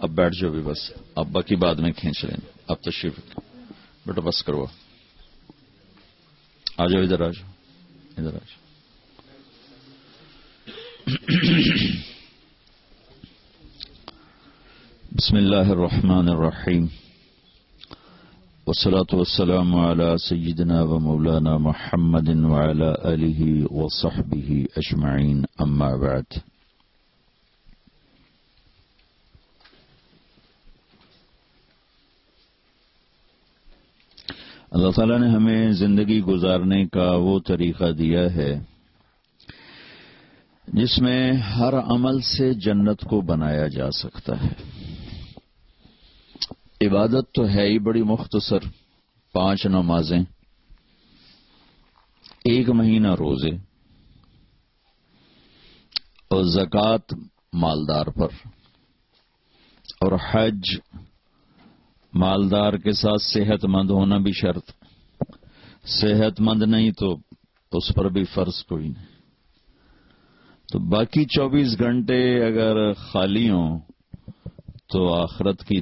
اب بیٹھ جاؤ بھی بس، اب باقی بعد میں کھینچ لیں، اب تشریف بیٹا بس کرو، آ جاؤ ادھر، آ جاؤ ادھر، آ جاؤ۔ بسم اللہ الرحمن الرحیم، والصلاة والسلام على سيدنا ومولانا محمد وعلى آله وصحبه أجمعين، أما بعد۔ اللہ تعالیٰ نے ہمیں زندگی گزارنے کا وہ طریقہ دیا ہے جس میں ہر عمل سے جنت کو بنایا جا سکتا ہے۔ عبادت تو ہے ہی بڑی مختصر، 5 نمازیں، 1 مہینہ روزے اور زکوٰۃ مالدار پر، اور حج مالدار کے ساتھ صحت مند ہونا بھی شرط، صحت مند نہیں تو اس پر بھی فرض کوئی نہیں۔ تو باقی 24 گھنٹے اگر خالی ہوں تو آخرت کی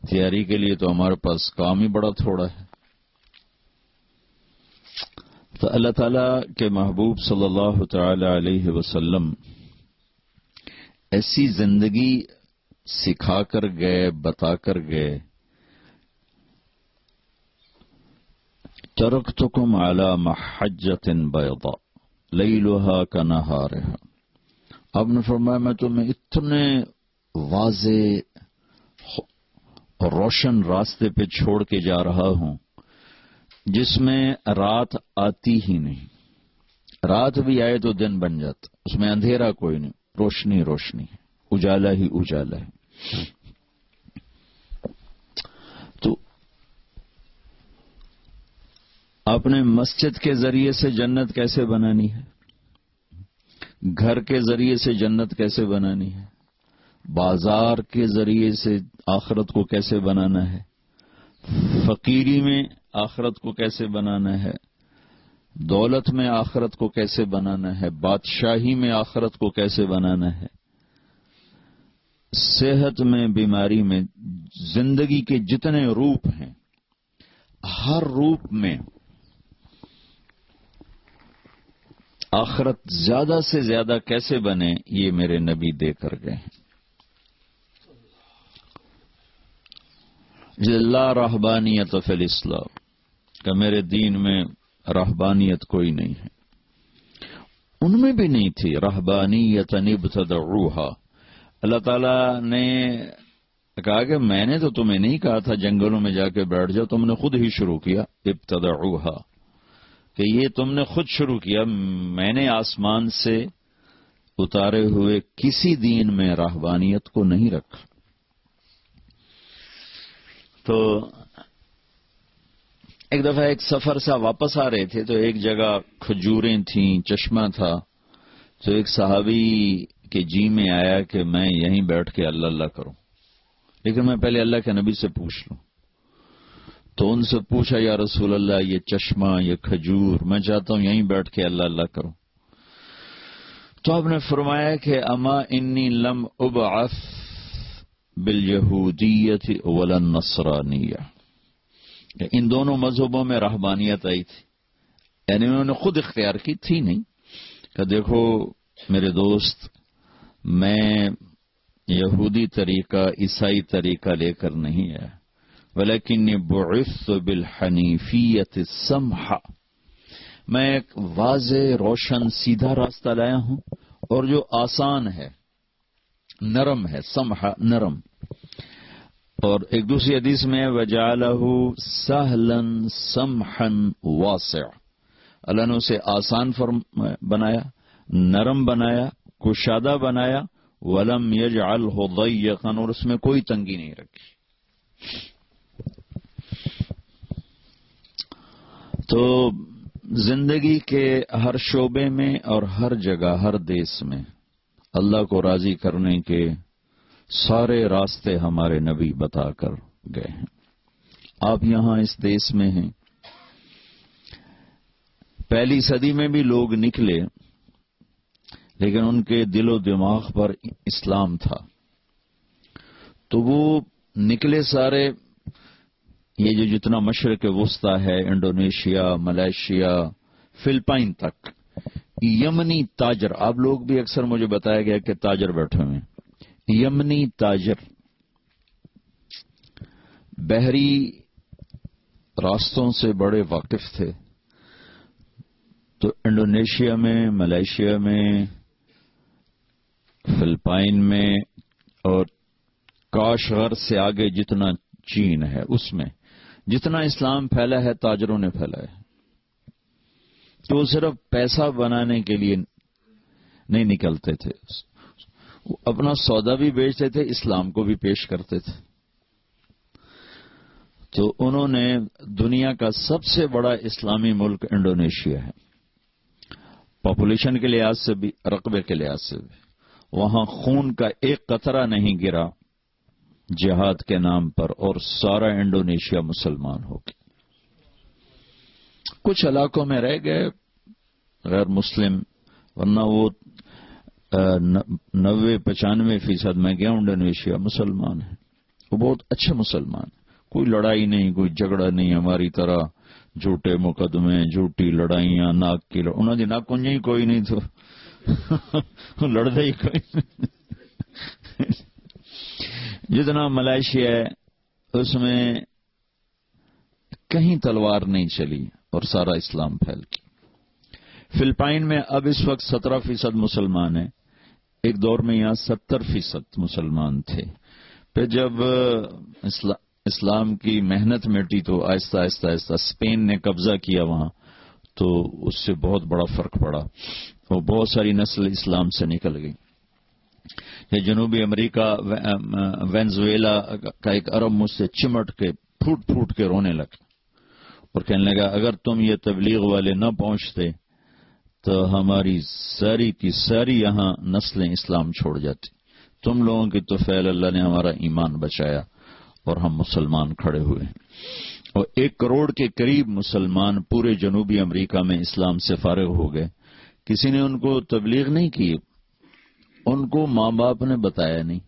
تیاری کے لیے تو ہمارے پاس کام ہی بڑا تھوڑا ہے۔ تو اللہ تعالیٰ کے محبوب صلی اللہ تعالی علیہ وسلم ایسی زندگی سکھا کر گئے، بتا کر گئے، ترکتکم علی محجۃ بیضاء لیلھا کنہارھا۔ آپ نے فرمایا میں تمہیں اتنے واضح اور روشن راستے پہ چھوڑ کے جا رہا ہوں جس میں رات آتی ہی نہیں، رات بھی آئے تو دن بن جاتا، اس میں اندھیرا کوئی نہیں، روشنی روشنی ہے، اجالا ہی اجالا ہے۔ تو آپ نے مسجد کے ذریعے سے جنت کیسے بنانی ہے، گھر کے ذریعے سے جنت کیسے بنانی ہے، بازار کے ذریعے سے آخرت کو کیسے بنانا ہے، فقیری میں آخرت کو کیسے بنانا ہے، دولت میں آخرت کو کیسے بنانا ہے، بادشاہی میں آخرت کو کیسے بنانا ہے، صحت میں، بیماری میں، زندگی کے جتنے روپ ہیں ہر روپ میں آخرت زیادہ سے زیادہ کیسے بنے، یہ میرے نبی دے کر گئے ہیں۔ لا رہبانیت فی الاسلام، کہ میرے دین میں رہبانیت کوئی نہیں ہے، ان میں بھی نہیں تھی۔ رہبانیت ابتدعوها، اللہ تعالیٰ نے کہا کہ میں نے تو تمہیں نہیں کہا تھا جنگلوں میں جا کے بیٹھ جاؤ، تم نے خود ہی شروع کیا، ابتدعوها، کہ یہ تم نے خود شروع کیا، میں نے آسمان سے اتارے ہوئے کسی دین میں رہبانیت کو نہیں رکھا۔ تو ایک دفعہ ایک سفر سے واپس آ رہے تھے تو ایک جگہ کھجوریں تھیں، چشمہ تھا، تو ایک صحابی کے جی میں آیا کہ میں یہیں بیٹھ کے اللہ اللہ کروں، لیکن میں پہلے اللہ کے نبی سے پوچھ لوں۔ تو ان سے پوچھا یا رسول اللہ یہ چشمہ، یہ کھجور، میں چاہتا ہوں یہیں بیٹھ کے اللہ اللہ کروں۔ تو آپ نے فرمایا کہ اما انی لم ابعث بالیہودیت ولا النصرانیہ، کہ ان دونوں مذہبوں میں رہبانیت آئی تھی، یعنی انہوں نے خود اختیار کی تھی نہیں، کہ دیکھو میرے دوست میں یہودی طریقہ، عیسائی طریقہ لے کر نہیں آیا، ولیکنی بعثت بالحنیفیت السمحہ، میں ایک واضح روشن سیدھا راستہ لایا ہوں اور جو آسان ہے، نرم ہے، سمحہ نرم۔ اور ایک دوسری حدیث میں وجعلہ سہلا سمحا واسع، اللہ نے اسے آسان بنایا، نرم بنایا، کشادہ بنایا، ولم یجعلہ ضیقا، اور اس میں کوئی تنگی نہیں رکھی۔ تو زندگی کے ہر شعبے میں اور ہر جگہ، ہر دیس میں اللہ کو راضی کرنے کے سارے راستے ہمارے نبی بتا کر گئے ہیں۔ آپ یہاں اس دیس میں ہیں، پہلی صدی میں بھی لوگ نکلے لیکن ان کے دل و دماغ پر اسلام تھا، تو وہ نکلے سارے یہ جو جتنا مشرق وسطی ہے، انڈونیشیا، ملائیشیا، فلپائن تک، یمنی تاجر، آپ لوگ بھی اکثر مجھے بتایا گیا کہ تاجر بیٹھے ہوئے ہیں، یمنی تاجر بحری راستوں سے بڑے واقف تھے، تو انڈونیشیا میں، ملائیشیا میں، فلپائن میں اور کاشغر سے آگے جتنا چین ہے اس میں جتنا اسلام پھیلا ہے تاجروں نے پھیلا ہے. تو وہ صرف پیسہ بنانے کے لیے نہیں نکلتے تھے، وہ اپنا سودا بھی بیچتے تھے، اسلام کو بھی پیش کرتے تھے. تو انہوں نے دنیا کا سب سے بڑا اسلامی ملک انڈونیشیا ہے، پاپولیشن کے لحاظ سے بھی، رقبے کے لحاظ سے بھی، وہاں خون کا ایک قطرہ نہیں گرا جہاد کے نام پر، اور سارا انڈونیشیا مسلمان ہو گیا. کچھ علاقوں میں رہ گئے غیر مسلم، ورنہ وہ 90-95% میں گیا انڈونیشیا مسلمان ہے، وہ بہت اچھے مسلمان ہیں. کوئی لڑائی نہیں، کوئی جھگڑا نہیں ہماری طرح، جھوٹے مقدمے، جھوٹی لڑائیاں، ناک کی انہوں نے ناک کنجی کوئی نہیں تو لڑتا ہی کوئی نہیں. جتنا ملائیشیا ہے اس میں کہیں تلوار نہیں چلی اور سارا اسلام پھیل گیا. فلپائن میں اب اس وقت 17% مسلمان ہیں، ایک دور میں یہاں 70% مسلمان تھے. پھر جب اسلام کی محنت مٹی تو آہستہ آہستہ آہستہ اسپین نے قبضہ کیا وہاں، تو اس سے بہت بڑا فرق پڑا اور بہت ساری نسل اسلام سے نکل گئی. یہ جنوبی امریکہ، وینزویلا کا ایک عرب مجھ سے چمٹ کے پھوٹ پھوٹ کے رونے لگا اور کہنے لگا اگر تم یہ تبلیغ والے نہ پہنچتے تو ہماری ساری کی ساری یہاں نسلیں اسلام چھوڑ جاتی. تم لوگوں کی تو فعل اللہ نے ہمارا ایمان بچایا اور ہم مسلمان کھڑے ہوئے. اور 1 کروڑ کے قریب مسلمان پورے جنوبی امریکہ میں اسلام سے فارغ ہو گئے. کسی نے ان کو تبلیغ نہیں کی، ان کو ماں باپ نے بتایا نہیں،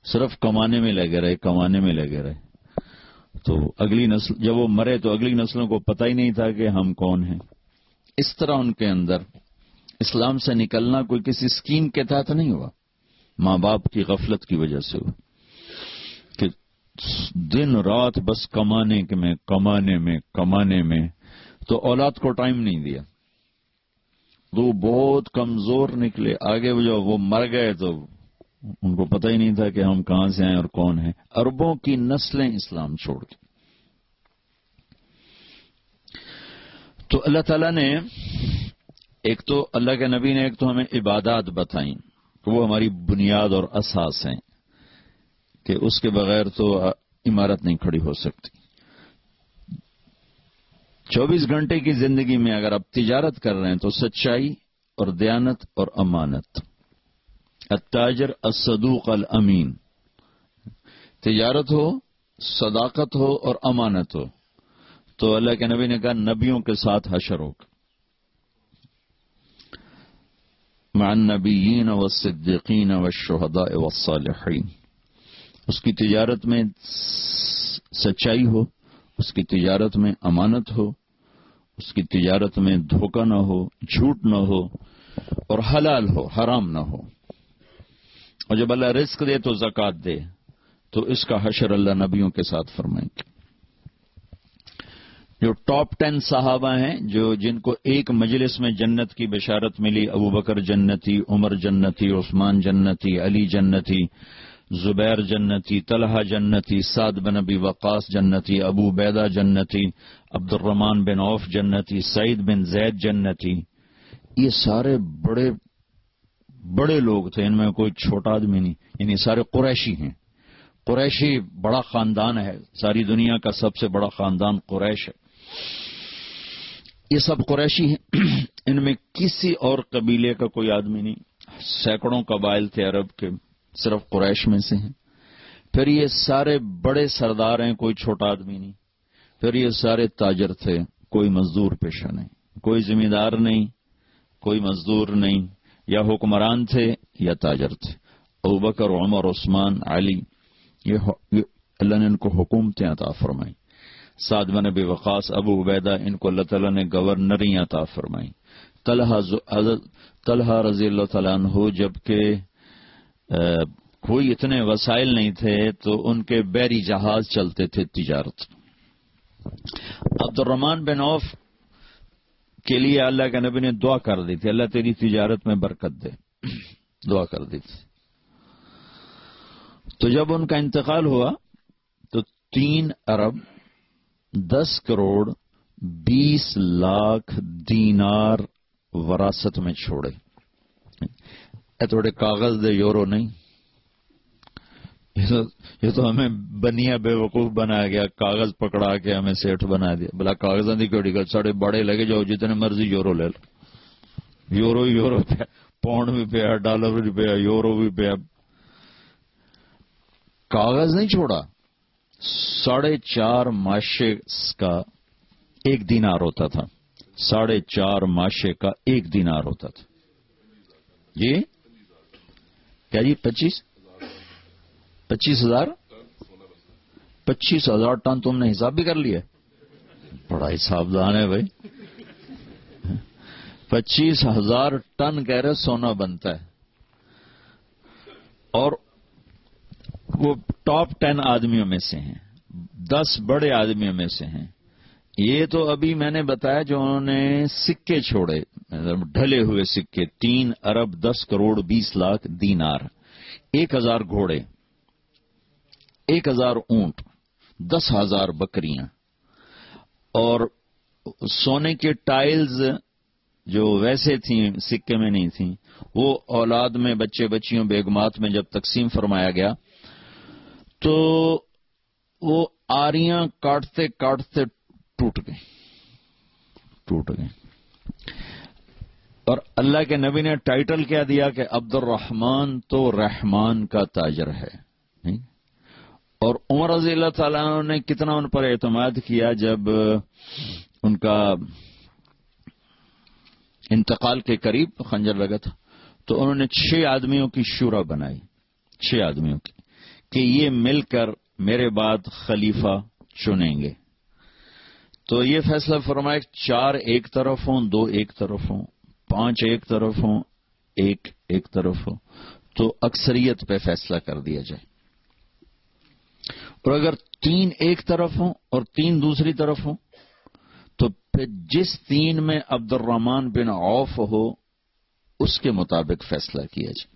صرف کمانے میں لگے رہے. تو اگلی نسل جب وہ مرے تو اگلی نسلوں کو پتہ ہی نہیں تھا کہ ہم کون ہیں. اس طرح ان کے اندر اسلام سے نکلنا کوئی کسی اسکیم کے تحت نہیں ہوا، ماں باپ کی غفلت کی وجہ سے ہوا کہ دن رات بس کمانے میں تو اولاد کو ٹائم نہیں دیا. وہ بہت کمزور نکلے. آگے جو وہ مر گئے تو ان کو پتہ ہی نہیں تھا کہ ہم کہاں سے آئے اور کون ہیں. اربوں کی نسلیں اسلام چھوڑ گئی. تو اللہ تعالیٰ نے ایک تو اللہ کے نبی نے ایک تو ہمیں عبادات بتائیں کہ وہ ہماری بنیاد اور اساس ہیں کہ اس کے بغیر تو عمارت نہیں کھڑی ہو سکتی. 24 گھنٹے کی زندگی میں اگر آپ تجارت کر رہے ہیں تو سچائی اور دیانت اور امانت. التاجر الصدوق الامین. تجارت ہو، صداقت ہو اور امانت ہو تو اللہ کے نبی نے کہا نبیوں کے ساتھ حشر ہوگا. مع النبیین والصدیقین والشہداء والصالحین. اس کی تجارت میں سچائی ہو، اس کی تجارت میں امانت ہو، اس کی تجارت میں دھوکہ نہ ہو، جھوٹ نہ ہو اور حلال ہو، حرام نہ ہو. اور جب اللہ رزق دے تو زکوٰۃ دے تو اس کا حشر اللہ نبیوں کے ساتھ فرمائیں گے. جو ٹاپ 10 صحابہ ہیں جن کو ایک مجلس میں جنت کی بشارت ملی، ابو بکر جنتی، عمر جنتی، عثمان جنتی، علی جنتی، زبیر جنتی، طلحہ جنتی، سعد بن ابی وقاص جنتی، ابو عبیدہ جنتی، عبد الرحمن بن عوف جنتی، سعید بن زید جنتی. یہ سارے بڑے بڑے لوگ تھے، ان میں کوئی چھوٹا آدمی نہیں. یعنی سارے قریشی ہیں. قریشی بڑا خاندان ہے، ساری دنیا کا سب سے بڑا خاندان قریش ہے. یہ سب قریشی ہیں. ان میں کسی اور قبیلے کا کوئی آدمی نہیں. سینکڑوں قبائل تھے عرب کے، صرف قریش میں سے ہیں. پھر یہ سارے بڑے سردار ہیں، کوئی چھوٹا آدمی نہیں. پھر یہ سارے تاجر تھے، کوئی مزدور پیشہ نہیں، کوئی ذمہ دار نہیں، کوئی مزدور نہیں. یا حکمران تھے یا تاجر تھے. ابو بکر، عمر، عثمان، علی، یہ اللہ نے ان کو حکومتیں عطا فرمائیں. سعد بن ابی وقاص، ابو عبیدہ، ان کو اللہ تعالیٰ نے گورنریاں عطا فرمائیں. طلحہ رضی اللہ تعالیٰ عنہ جبکہ کوئی اتنے وسائل نہیں تھے تو ان کے بحری جہاز چلتے تھے تجارت. عبد الرحمن بن عوف کے لیے اللہ کے نبی نے دعا کر دی تھی، اللہ تیری تجارت میں برکت دے، دعا کر دی تھی. تو جب ان کا انتقال ہوا تو 3 ارب 10 کروڑ 20 لاکھ دینار وراثت میں چھوڑے. اے تھوڑے کاغذ دے یورو نہیں، یہ تو ہمیں بنیا بے وقوف بنایا گیا، کاغذ پکڑا کے ہمیں سیٹھ بنا دیا. بلا کاغذاں دی کیڑی گل، ساڑے بڑے لگے جاؤ جتنے مرضی یورو لے لو. یورو پہ، پاؤنڈ بھی پیا، ڈالر بھی پیا، یورو بھی پیا. کاغذ نہیں چھوڑا. 4.5 ماشے کا 1 دینار ہوتا تھا. 4.5 ماشے کا 1 دینار ہوتا تھا. جی کیا جی 25,000 25,000 ٹن تم نے حساب بھی کر لیا؟ بڑا حساب دان ہے بھائی. 25,000 ٹن کہہ رہے سونا بنتا ہے. اور وہ ٹاپ 10 آدمیوں میں سے ہیں، 10 بڑے آدمیوں میں سے ہیں. یہ تو ابھی میں نے بتایا جو انہوں نے سکے چھوڑے، ڈھلے ہوئے سکے. 3 ارب 10 کروڑ 20 لاکھ دینار، 1,000 گھوڑے، 1,000 اونٹ، 10,000 بکریاں، اور سونے کے ٹائلز جو ویسے تھیں سکے میں نہیں تھیں، وہ اولاد میں، بچے بچیوں، بیگمات میں جب تقسیم فرمایا گیا تو وہ آریاں کاٹتے کاٹتے ٹوٹ گئے. اور اللہ کے نبی نے ٹائٹل کیا دیا کہ عبد الرحمن تو رحمان کا تاجر ہے. اور عمر رضی اللہ تعالیٰ عنہ نے کتنا ان پر اعتماد کیا جب ان کا انتقال کے قریب خنجر لگا تھا تو انہوں نے 6 آدمیوں کی شورا بنائی، 6 آدمیوں کی، کہ یہ مل کر میرے بعد خلیفہ چنیں گے. تو یہ فیصلہ فرمایا 4 ایک طرف ہوں، 2 ایک طرف ہوں، 5 ایک طرف ہوں، 1 ایک طرف ہو، تو اکثریت پہ فیصلہ کر دیا جائے. اور اگر 3 ایک طرف ہوں اور 3 دوسری طرف ہوں تو پھر جس 3 میں عبد الرحمن بن عوف ہو اس کے مطابق فیصلہ کیا جائے.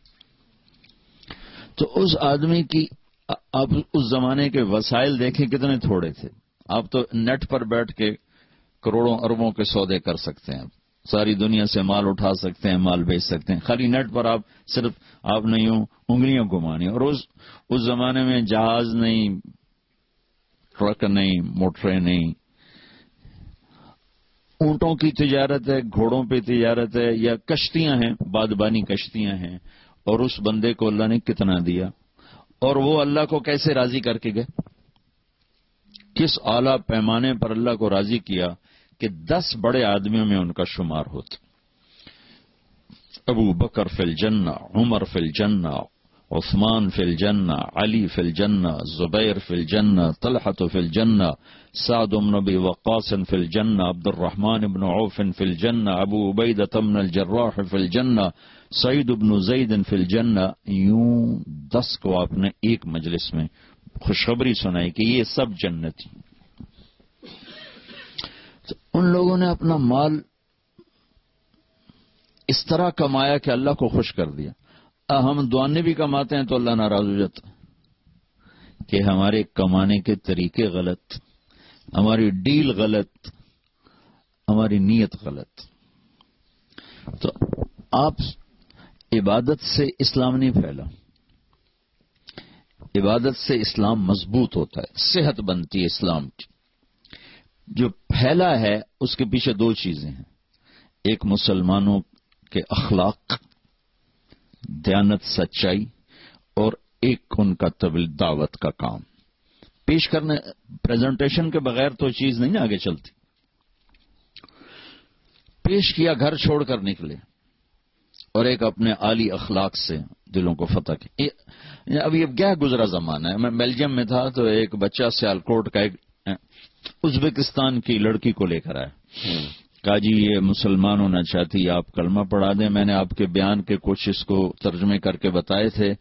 تو اس آدمی کی، اب اس زمانے کے وسائل دیکھیں کتنے تھوڑے تھے. آپ تو نیٹ پر بیٹھ کے کروڑوں اربوں کے سودے کر سکتے ہیں، ساری دنیا سے مال اٹھا سکتے ہیں، مال بیچ سکتے ہیں. خالی نیٹ پر آپ نے یوں انگلیاں گھمانی. اور اس زمانے میں جہاز نہیں، ٹرک نہیں، موٹریں نہیں، اونٹوں کی تجارت ہے، گھوڑوں پہ تجارت ہے، یا کشتیاں ہیں، بادبانی کشتیاں ہیں. اور اس بندے کو اللہ نے کتنا دیا، اور وہ اللہ کو کیسے راضی کر کے گئے، کس اعلیٰ پیمانے پر اللہ کو راضی کیا کہ 10 بڑے آدمیوں میں ان کا شمار ہوتا. ابو بکر فی الجنہ، عمر فی الجنہ، عثمان فی الجنہ، علی فی الجنہ، زبیر فی الجنہ، طلحۃ فی الجنہ، سعد بن ابی وقاص فی الجنہ، عبد الرحمن بن عوف فی الجنہ، ابو عبیدہ بن الجراح فی الجنہ، سعید بن زید فی الجنہ. یوں 10 کو آپ نے ایک مجلس میں خوشخبری سنائی کہ یہ سب جنتی. تو ان لوگوں نے اپنا مال اس طرح کمایا کہ اللہ کو خوش کر دیا. ہم دعانے بھی کماتے ہیں تو اللہ ناراض ہو جاتا کہ ہمارے کمانے کے طریقے غلط، ہماری ڈیل غلط، ہماری نیت غلط. تو آپ عبادت سے اسلام نہیں پھیلا، عبادت سے اسلام مضبوط ہوتا ہے، صحت بنتی ہے اسلام کی. جو پھیلا ہے اس کے پیچھے 2 چیزیں ہیں، ایک مسلمانوں کے اخلاق، دیانت، سچائی، اور ایک ان کا دعوت کا کام پیش کرنے. پریزنٹیشن کے بغیر تو چیز نہیں آگے چلتی. پیش کیا، گھر چھوڑ کر نکلے، اور ایک اپنے عالی اخلاق سے دلوں کو فتح کی. اب یہ کیا گزرا زمانہ ہے. میں بیلجیم میں تھا تو ایک بچہ سیالکوٹ کا ایک ازبکستان کی لڑکی کو لے کر آیا. کہا جی یہ مسلمان ہونا چاہتی، آپ کلمہ پڑھا دیں. میں نے آپ کے بیان کے کچھ اس کو ترجمے کر کے بتائے تھے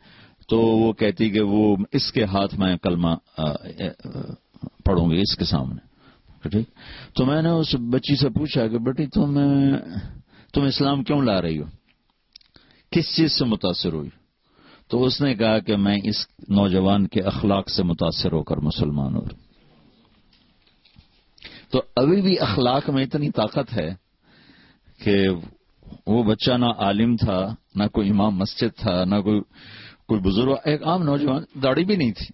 تو وہ کہتی کہ وہ اس کے ہاتھ میں کلمہ پڑھوں گی اس کے سامنے. ٹھیک. تو میں نے اس بچی سے پوچھا کہ بیٹی تم اسلام کیوں لا رہی ہو، کس چیز سے متاثر ہوئی؟ تو اس نے کہا کہ میں اس نوجوان کے اخلاق سے متاثر ہو کر مسلمان ہوں. تو ابھی بھی اخلاق میں اتنی طاقت ہے کہ وہ بچہ نہ عالم تھا، نہ کوئی امام مسجد تھا، نہ کوئی بزرگ، ایک عام نوجوان، داڑھی بھی نہیں تھی،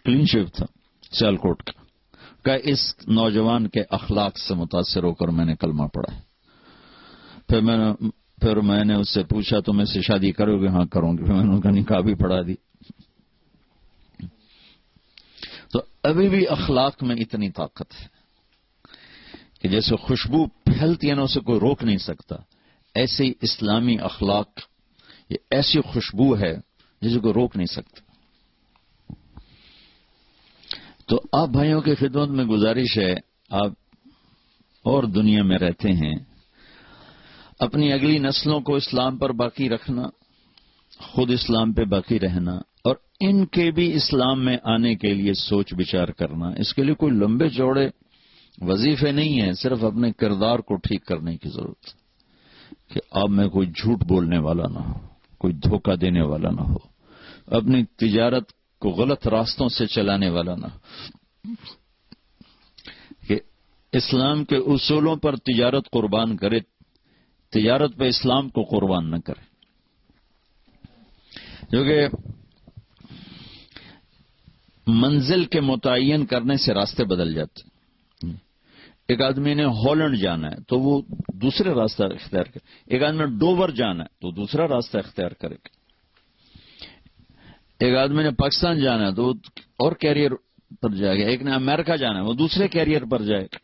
کلین شیو تھا، سیالکوٹ کا. کہ اس نوجوان کے اخلاق سے متاثر ہو کر میں نے کلمہ پڑھا. پھر میں نے اس سے پوچھا تم اس سے شادی کرو گے؟ ہاں کروں گی. پھر میں نے ان کا نکاح بھی پڑھا دی. تو ابھی بھی اخلاق میں اتنی طاقت ہے کہ جیسے خوشبو پھیلتی ہے نا اسے کوئی روک نہیں سکتا، ایسے ہی اسلامی اخلاق یہ ایسی خوشبو ہے جسے کوئی روک نہیں سکتا. تو آپ بھائیوں کی خدمت میں گزارش ہے، آپ اور دنیا میں رہتے ہیں، اپنی اگلی نسلوں کو اسلام پر باقی رکھنا، خود اسلام پہ باقی رہنا، اور ان کے بھی اسلام میں آنے کے لیے سوچ بچار کرنا. اس کے لیے کوئی لمبے چوڑے وظیفے نہیں ہیں، صرف اپنے کردار کو ٹھیک کرنے کی ضرورت ہے کہ اب میں کوئی جھوٹ بولنے والا نہ ہو، کوئی دھوکہ دینے والا نہ ہو، اپنی تجارت کو غلط راستوں سے چلانے والا نہ ہو، کہ اسلام کے اصولوں پر تجارت قربان کرے، تجارت پہ اسلام کو قربان نہ کرے. کیونکہ منزل کے متعین کرنے سے راستے بدل جاتے. ایک آدمی نے ہالینڈ جانا ہے تو وہ دوسرے راستہ اختیار کرے، ایک آدمی نے ڈوور جانا ہے تو دوسرا راستہ اختیار کرے گا، ایک آدمی نے پاکستان جانا ہے تو وہ اور کیریئر پر جائے گا، ایک نے امریکہ جانا ہے وہ دوسرے کیریئر پر جائے گا.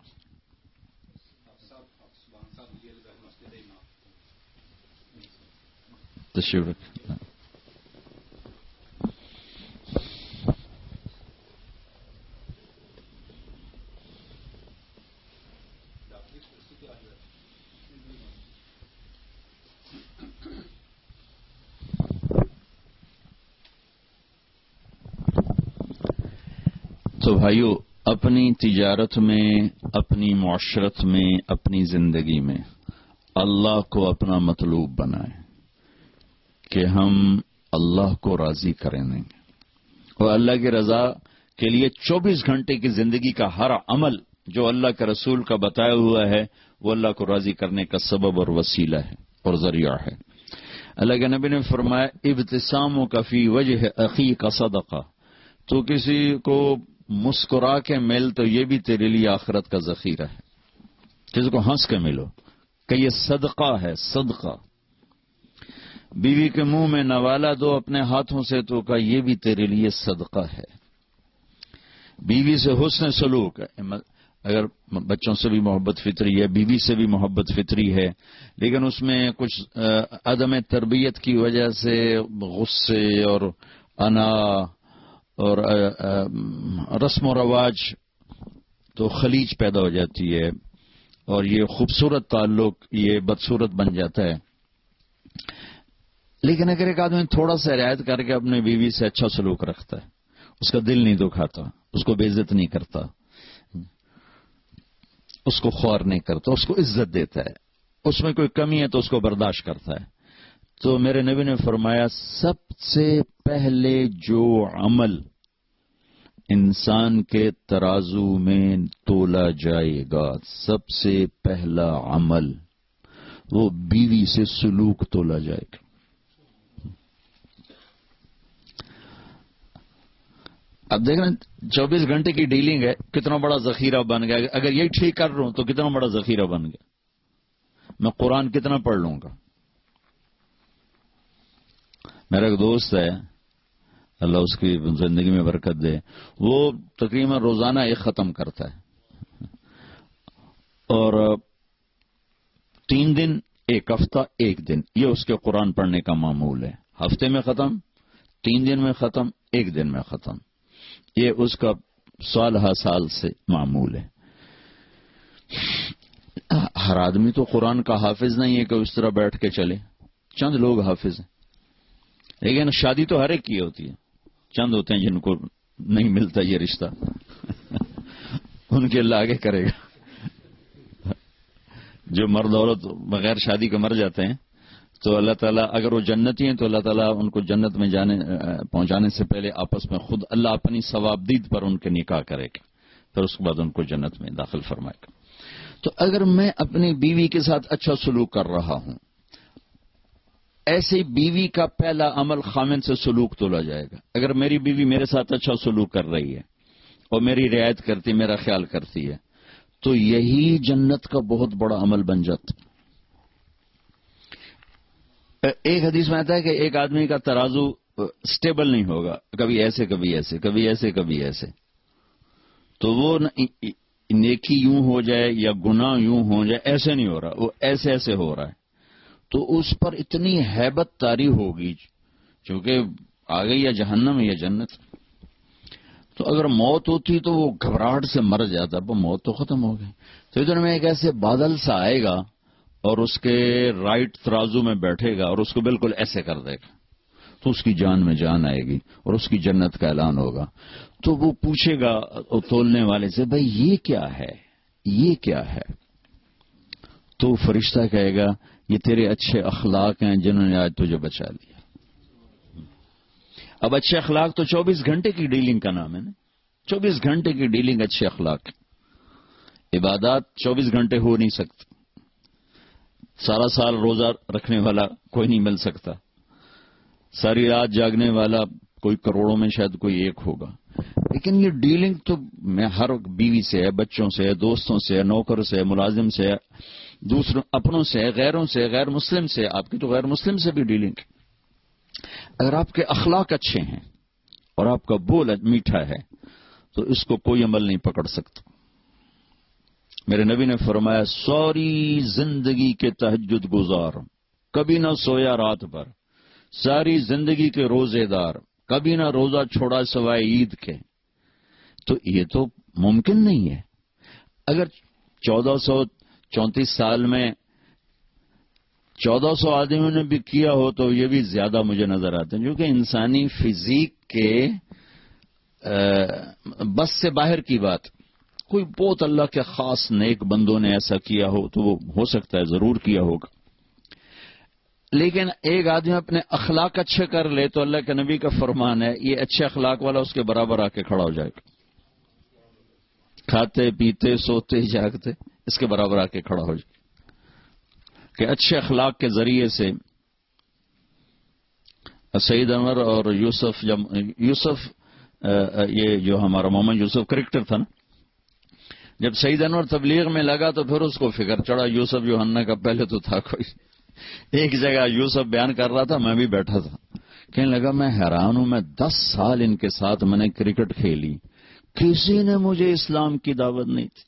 تشریف رکھیں. تو بھائیو، اپنی تجارت میں، اپنی معاشرت میں، اپنی زندگی میں اللہ کو اپنا مطلوب بنائیں کہ ہم اللہ کو راضی کریں گے، اور اللہ کی رضا کے لیے 24 گھنٹے کی زندگی کا ہر عمل جو اللہ کے رسول کا بتایا ہوا ہے وہ اللہ کو راضی کرنے کا سبب اور وسیلہ ہے اور ذریعہ ہے. اللہ کے نبی نے فرمایا ابتساموں کا فی وجہ اخی کا صدقہ، تو کسی کو مسکرا کے مل تو یہ بھی تیرے لیے آخرت کا ذخیرہ ہے. کسی کو ہنس کے ملو کہ یہ صدقہ ہے، صدقہ. بیوی کے منہ میں نوالا دو اپنے ہاتھوں سے تو کہا یہ بھی تیرے لیے صدقہ ہے. بیوی سے حسن سلوک ہے، اگر بچوں سے بھی محبت فطری ہے، بیوی سے بھی محبت فطری ہے، لیکن اس میں کچھ عدم تربیت کی وجہ سے غصے اور انا اور رسم و رواج تو خلیج پیدا ہو جاتی ہے اور یہ خوبصورت تعلق یہ بدصورت بن جاتا ہے. لیکن اگر ایک آدمی تھوڑا سا رعایت کر کے اپنے بیوی سے اچھا سلوک رکھتا ہے، اس کا دل نہیں دکھاتا، اس کو بے عزت نہیں کرتا، اس کو خوار نہیں کرتا، اس کو عزت دیتا ہے، اس میں کوئی کمی ہے تو اس کو برداشت کرتا ہے، تو میرے نبی نے فرمایا سب سے پہلے جو عمل انسان کے ترازو میں تولا جائے گا، سب سے پہلا عمل وہ بیوی سے سلوک تولا جائے گا. اب دیکھ رہے ہیں 24 گھنٹے کی ڈیلنگ ہے، کتنا بڑا ذخیرہ بن گیا. اگر یہی ٹھیک کر رہا ہوں تو کتنا بڑا ذخیرہ بن گیا. میں قرآن کتنا پڑھ لوں گا. میرا ایک دوست ہے، اللہ اس کی زندگی میں برکت دے، وہ تقریباً روزانہ ایک ختم کرتا ہے، اور 3 دن، ایک ہفتہ، ایک دن، یہ اس کے قرآن پڑھنے کا معمول ہے. ہفتے میں ختم، 3 دن میں ختم، 1 دن میں ختم. یہ اس کا سال ہر سال سے معمول ہے. ہر آدمی تو قرآن کا حافظ نہیں ہے کہ اس طرح بیٹھ کے چلے. چند لوگ حافظ ہیں، لیکن شادی تو ہر ایک کی ہوتی ہے. چند ہوتے ہیں جن کو نہیں ملتا یہ رشتہ ان کے اللہ آگے کرے گا. جو مرد عورت بغیر شادی کے مر جاتے ہیں تو اللہ تعالیٰ، اگر وہ جنتی ہیں تو اللہ تعالیٰ ان کو جنت میں پہنچانے سے پہلے آپس میں خود اللہ اپنی ثوابدید پر ان کے نکاح کرے گا، پھر اس کے بعد ان کو جنت میں داخل فرمائے گا. تو اگر میں اپنی بیوی کے ساتھ اچھا سلوک کر رہا ہوں، ایسے بیوی کا پہلا عمل خامن سے سلوک تولا جائے گا. اگر میری بیوی میرے ساتھ اچھا سلوک کر رہی ہے اور میری رعایت کرتی، میرا خیال کرتی ہے، تو یہی جنت کا بہت بڑا عمل بن جاتا. ایک حدیث میں آتا ہے کہ ایک آدمی کا ترازو سٹیبل نہیں ہوگا، کبھی ایسے کبھی ایسے، کبھی ایسے کبھی ایسے. تو وہ نیکی یوں ہو جائے یا گناہ یوں ہو جائے، ایسے نہیں ہو رہا، وہ ایسے ایسے ہو رہا ہے. تو اس پر اتنی ہیبت طاری ہوگی چونکہ آ گئی یا جہنم یا جنت. تو اگر موت ہوتی تو وہ گھبراہٹ سے مر جاتا، وہ موت تو ختم ہو گئی. تو ادھر میں ایک ایسے بادل سا آئے گا اور اس کے رائٹ ترازو میں بیٹھے گا اور اس کو بالکل ایسے کر دے گا، تو اس کی جان میں جان آئے گی اور اس کی جنت کا اعلان ہوگا. تو وہ پوچھے گا تولنے والے سے، بھائی یہ کیا ہے، یہ کیا ہے؟ تو فرشتہ کہے گا یہ تیرے اچھے اخلاق ہیں جنہوں نے آج تجھے بچا لیا. اب اچھے اخلاق تو 24 گھنٹے کی ڈیلنگ کا نام ہے نا. 24 گھنٹے کی ڈیلنگ اچھے اخلاق. عبادات 24 گھنٹے ہو نہیں سکتی. سارا سال روزہ رکھنے والا کوئی نہیں مل سکتا. ساری رات جاگنے والا کوئی کروڑوں میں شاید کوئی ایک ہوگا. لیکن یہ ڈیلنگ تو میں ہر بیوی سے ہے، بچوں سے ہے، دوستوں سے ہے، نوکر سے ہے، ملازم سے ہے، دوسروں اپنوں سے ہے، غیروں سے، غیر مسلم سے. آپ کی تو غیر مسلم سے بھی ڈیلنگ. اگر آپ کے اخلاق اچھے ہیں اور آپ کا بول میٹھا ہے تو اس کو کوئی عمل نہیں پکڑ سکتا. میرے نبی نے فرمایا ساری زندگی کے تہجد گزار، کبھی نہ سویا رات بھر، ساری زندگی کے روزے دار، کبھی نہ روزہ چھوڑا سوائے عید کے. تو یہ تو ممکن نہیں ہے. اگر 1434 سال میں 1400 آدمیوں نے بھی کیا ہو تو یہ بھی زیادہ مجھے نظر آتے ہیں، کیونکہ انسانی فزیک کے بس سے باہر کی بات. کوئی بہت اللہ کے خاص نیک بندوں نے ایسا کیا ہو تو وہ ہو سکتا ہے ضرور کیا ہوگا. لیکن ایک آدمی اپنے اخلاق اچھے کر لے تو اللہ کے نبی کا فرمان ہے یہ اچھے اخلاق والا اس کے برابر آ کے کھڑا ہو جائے گا. کھاتے پیتے سوتے جاگتے اس کے برابر آ کے کھڑا ہو جائے کہ اچھے اخلاق کے ذریعے سے. سعید انور اور یوسف یہ جو ہمارا محمد یوسف کرکٹر تھا نا، جب سعید انور تبلیغ میں لگا تو پھر اس کو فکر چڑھا یوسف یوحنا کا. پہلے تو تھا کوئی ایک جگہ یوسف بیان کر رہا تھا، میں بھی بیٹھا تھا، کہنے لگا میں حیران ہوں، میں 10 سال ان کے ساتھ میں نے کرکٹ کھیلی، کسی نے مجھے اسلام کی دعوت نہیں تھی.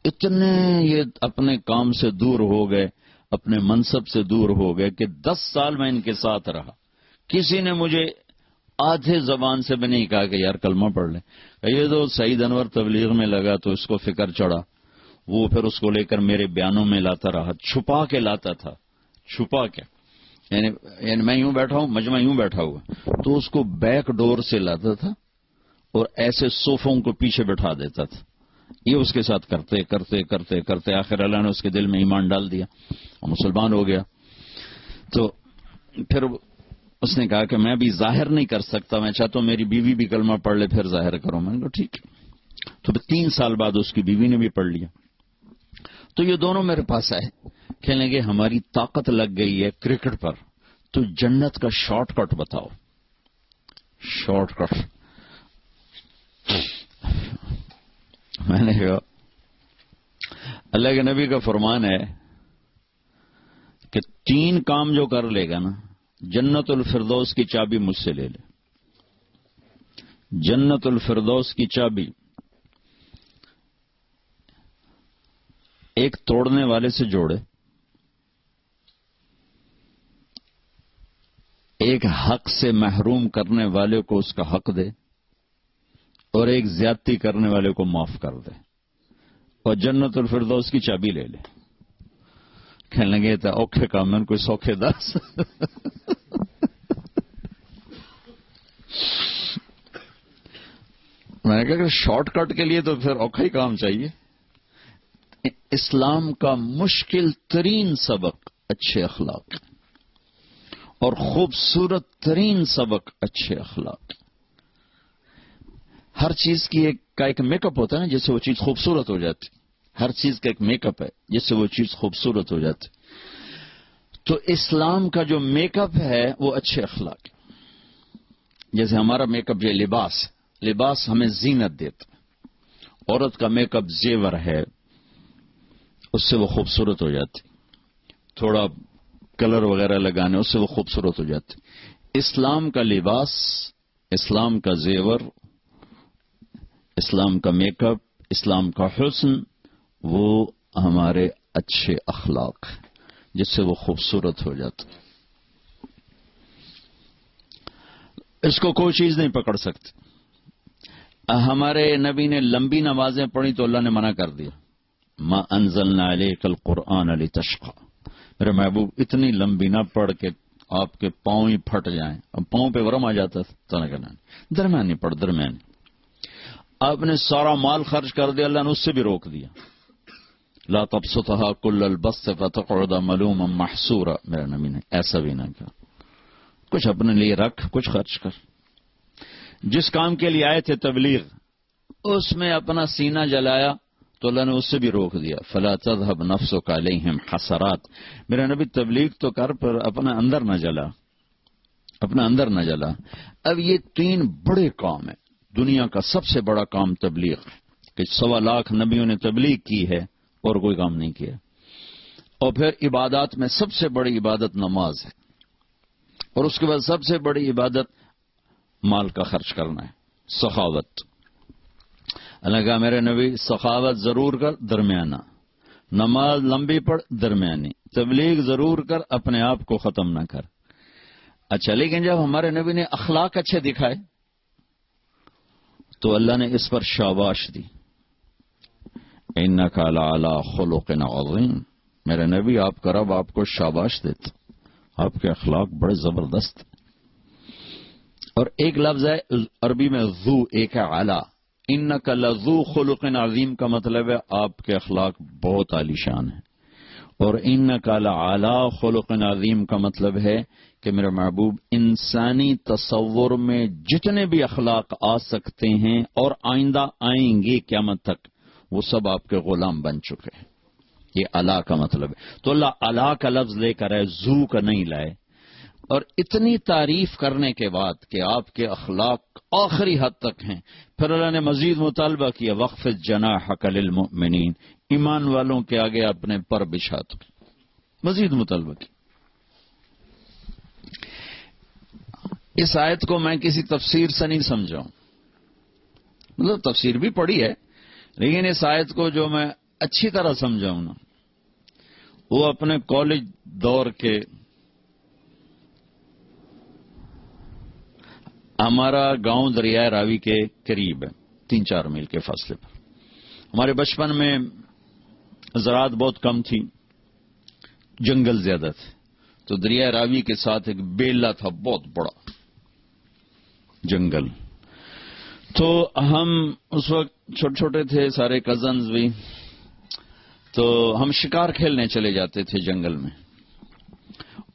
اتنے یہ اپنے کام سے دور ہو گئے، اپنے منصب سے دور ہو گئے کہ 10 سال میں ان کے ساتھ رہا، کسی نے مجھے آدھے زبان سے بھی نہیں کہا کہ یار کلمہ پڑھ لیں. یہ تو سعید انور تبلیغ میں لگا تو اس کو فکر چڑھا، وہ پھر اس کو لے کر میرے بیانوں میں لاتا رہا، چھپا کے لاتا تھا، چھپا کے. یعنی میں یوں بیٹھا ہوں، مجمع یوں بیٹھا ہوا تو اس کو بیک ڈور سے لاتا تھا اور ایسے صوفوں کو پیچھے بٹھا دیتا تھا. یہ اس کے ساتھ کرتے کرتے کرتے کرتے آخر اللہ نے اس کے دل میں ایمان ڈال دیا اور مسلمان ہو گیا. تو پھر اس نے کہا کہ میں بھی ظاہر نہیں کر سکتا، میں چاہتا ہوں میری بیوی بھی کلمہ پڑھ لے پھر ظاہر کروں. میں نے کہا ٹھیک ہے. تو 3 سال بعد اس کی بیوی نے بھی پڑھ لیا. تو یہ دونوں میرے پاس آئے، کہنے لگے ہماری طاقت لگ گئی ہے کرکٹ پر، تو جنت کا شارٹ کٹ بتاؤ. Shortcut. میں نے کہا اللہ کے نبی کا فرمان ہے کہ 3 کام جو کر لے گا نا، جنت الفردوس کی چابی مجھ سے لے لے. جنت الفردوس کی چابی ایک توڑنے والے سے جوڑے، ایک حق سے محروم کرنے والے کو اس کا حق دے اور ایک زیادتی کرنے والے کو معاف کر دے اور جنت الفردوس کی چابی لے لے. کہنے لگے تو اوکھے کام میں کوئی سوکھے دس. میں نے کہا کہ شارٹ کٹ کے لیے تو پھر اوکھا ہی کام چاہیے. اسلام کا مشکل ترین سبق اچھے اخلاق اور خوبصورت ترین سبق اچھے اخلاق. ہر چیز کی ایک میک اپ ہوتا ہے نا جس سے وہ چیز خوبصورت ہو جاتی. ہر چیز کا ایک میک اپ ہے جس سے وہ چیز خوبصورت ہو جاتی. تو اسلام کا جو میک اپ ہے وہ اچھے اخلاق ہے. جیسے ہمارا میک اپ یہ لباس ہمیں زینت دیتا. عورت کا میک اپ زیور ہے, اس سے وہ خوبصورت ہو جاتی. تھوڑا کلر وغیرہ لگانے اس سے وہ خوبصورت ہو جاتی. اسلام کا لباس, اسلام کا زیور, اسلام کا میک اپ, اسلام کا حسن وہ ہمارے اچھے اخلاق ہیں جس سے وہ خوبصورت ہو جاتا. اس کو کوئی چیز نہیں پکڑ سکتی. ہمارے نبی نے لمبی نمازیں پڑھی تو اللہ نے منع کر دیا. ما انزلنا علیک القرآن لتشقى. میرے محبوب اتنی لمبی نہ پڑھ کے آپ کے پاؤں ہی پھٹ جائیں. اب پاؤں پہ ورم آ جاتا تھا درمیانی پڑھ درمیانی. آپ نے سارا مال خرچ کر دیا, اللہ نے اس سے بھی روک دیا. لا تبسطها كل البسط فتقعد ملوما محسورا. میرے نبی نے ایسا بھی نہ کہا. کچھ اپنے لیے رکھ, کچھ خرچ کر. جس کام کے لیے آئے تھے تبلیغ, اس میں اپنا سینہ جلایا تو اللہ نے اس سے بھی روک دیا. فلا تذهب نفسك عليهم حسرات. میرے نبی تبلیغ تو کر پر اپنا اندر نہ جلا, اپنا اندر نہ جلا. اب یہ تین بڑے کام ہیں. دنیا کا سب سے بڑا کام تبلیغ ہے کہ 1.25 لاکھ نبیوں نے تبلیغ کی ہے اور کوئی کام نہیں کیا. اور پھر عبادات میں سب سے بڑی عبادت نماز ہے, اور اس کے بعد سب سے بڑی عبادت مال کا خرچ کرنا ہے, سخاوت. اللہ کہا میرے نبی سخاوت ضرور کر, درمیانہ. نماز لمبی پڑھ, درمیانی. تبلیغ ضرور کر, اپنے آپ کو ختم نہ کر. اچھا, لیکن جب ہمارے نبی نے اخلاق اچھے دکھائے تو اللہ نے اس پر شاباش دی. انک لعلی خلق عظیم. میرے نبی آپ کا رب آپ کو شاباش دیتا, آپ کے اخلاق بڑے زبردست. اور ایک لفظ ہے عربی میں ذو, ایک ہے اعلی. انک لذو خلق عظیم کا مطلب ہے آپ کے اخلاق بہت عالی شان ہیں. اور انک لعلی خلق عظیم کا مطلب ہے کہ میرے محبوب انسانی تصور میں جتنے بھی اخلاق آ سکتے ہیں اور آئندہ آئیں گے قیامت تک, وہ سب آپ کے غلام بن چکے ہیں. یہ اعلیٰ کا مطلب ہے. تو اللہ اعلیٰ کا لفظ لے کر ہے, زو کا نہیں لائے. اور اتنی تعریف کرنے کے بعد کہ آپ کے اخلاق آخری حد تک ہیں, پھر اللہ نے مزید مطالبہ کیا وخفض جناحک للمؤمنین. ایمان والوں کے آگے اپنے پر بچھا دو. مزید مطالبہ کیا. اس آیت کو میں کسی تفسیر سے نہیں سمجھاؤں, مطلب تفسیر بھی پڑھی ہے, لیکن اس آیت کو جو میں اچھی طرح سمجھاؤں نا, وہ اپنے کالج دور کے, ہمارا گاؤں دریائے راوی کے قریب ہے, 3-4 میل کے فاصلے پر. ہمارے بچپن میں زراعت بہت کم تھی, جنگل زیادہ تھے, تو دریائے راوی کے ساتھ ایک بیلا تھا, بہت بڑا جنگل. تو ہم اس وقت چھوٹے چھوٹے تھے, سارے کزنز بھی, تو ہم شکار کھیلنے چلے جاتے تھے جنگل میں,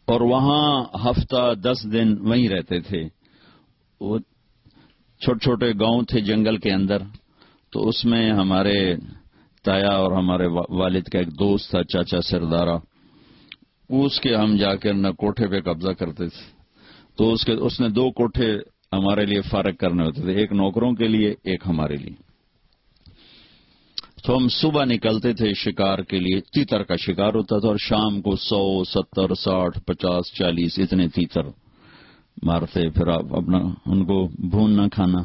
اور وہاں ہفتہ 10 دن وہیں رہتے تھے. وہ چھوٹے چھوٹے گاؤں تھے جنگل کے اندر, تو اس میں ہمارے تایا اور ہمارے والد کا ایک دوست تھا, چاچا سردارا. اس کے ہم جا کر نہ کوٹھے پہ قبضہ کرتے تھے. تو اس نے 2 کوٹھے ہمارے لیے فارغ کرنے ہوتے تھے, ایک نوکروں کے لیے, ایک ہمارے لیے. تو ہم صبح نکلتے تھے شکار کے لیے, تیتر کا شکار ہوتا تھا, اور شام کو 100, 70, 60, 50, 40 اتنے تیتر مارتے. پھر آپ اپنا ان کو بھوننا کھانا.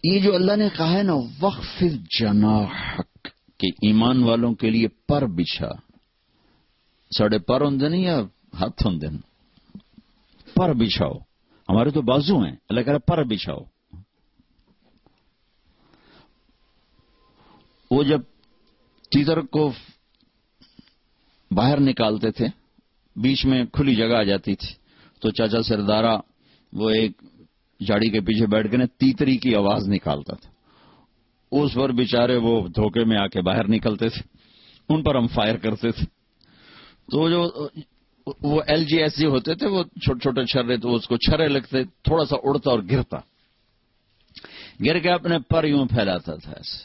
یہ جو اللہ نے کہا ہے نا وخفض جناحک, کہ ایمان والوں کے لیے پر بچھا. ساڑھے پر ہوں نہیں یا ہاتھ ہوں. پر بچھاؤ. ہمارے تو بازو ہیں, اللہ کہہ رہا پر بچھاؤ. وہ جب تیتر کو باہر نکالتے تھے, بیچ میں کھلی جگہ آ جاتی تھی, تو چاچا سردارا وہ ایک جھاڑی کے پیچھے بیٹھ کے تیتری کی آواز نکالتا تھا. اس پر بیچارے وہ دھوکے میں آ کے باہر نکلتے تھے, ان پر ہم فائر کرتے تھے. تو جو وہ ایل جی ایس جی ہوتے تھے, وہ چھوٹے چھوٹے چھرے, تو اس کو چھرے لگتے, تھوڑا سا اڑتا اور گرتا, گر کے اپنے پر یوں پھیلاتا تھا ایسے,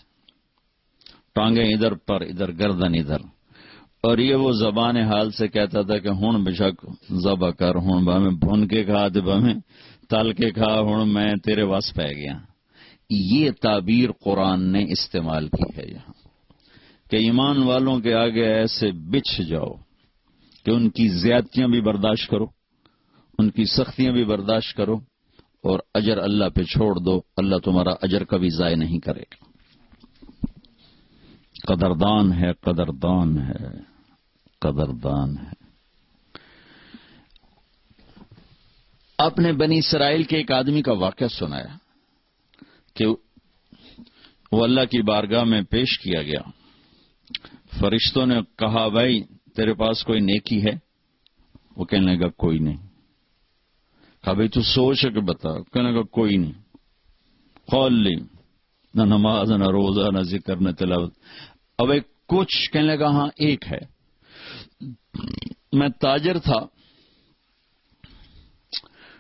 ٹانگیں ادھر پر ادھر, گردن ادھر, اور یہ وہ زبان حال سے کہتا تھا کہ ہن بشک ذبح کر, ہن بہمیں بھن کے کھا, تے بہمیں تل کے کھا, ہن میں تیرے وس پہ گیا. یہ تعبیر قرآن نے استعمال کی ہے یہاں, کہ ایمان والوں کے آگے ایسے بچھ جاؤ کہ ان کی زیادتیاں بھی برداشت کرو, ان کی سختیاں بھی برداشت کرو, اور اجر اللہ پہ چھوڑ دو. اللہ تمہارا اجر کبھی ضائع نہیں کرے گا. قدردان ہے, قدردان ہے, قدردان ہے. آپ نے بنی اسرائیل کے ایک آدمی کا واقعہ سنایا کہ وہ اللہ کی بارگاہ میں پیش کیا گیا. فرشتوں نے کہا بھائی تیرے پاس کوئی نیکی ہے؟ وہ کہنے لگا کوئی نہیں. کہا بھائی تو سوچ کے بتا. کہنے لگا کوئی نہیں. خالی نہ نماز, نہ روزہ, نہ ذکر, نہ تلاوت. اب ایک کچھ کہنے لگا ہاں ایک ہے. میں تاجر تھا,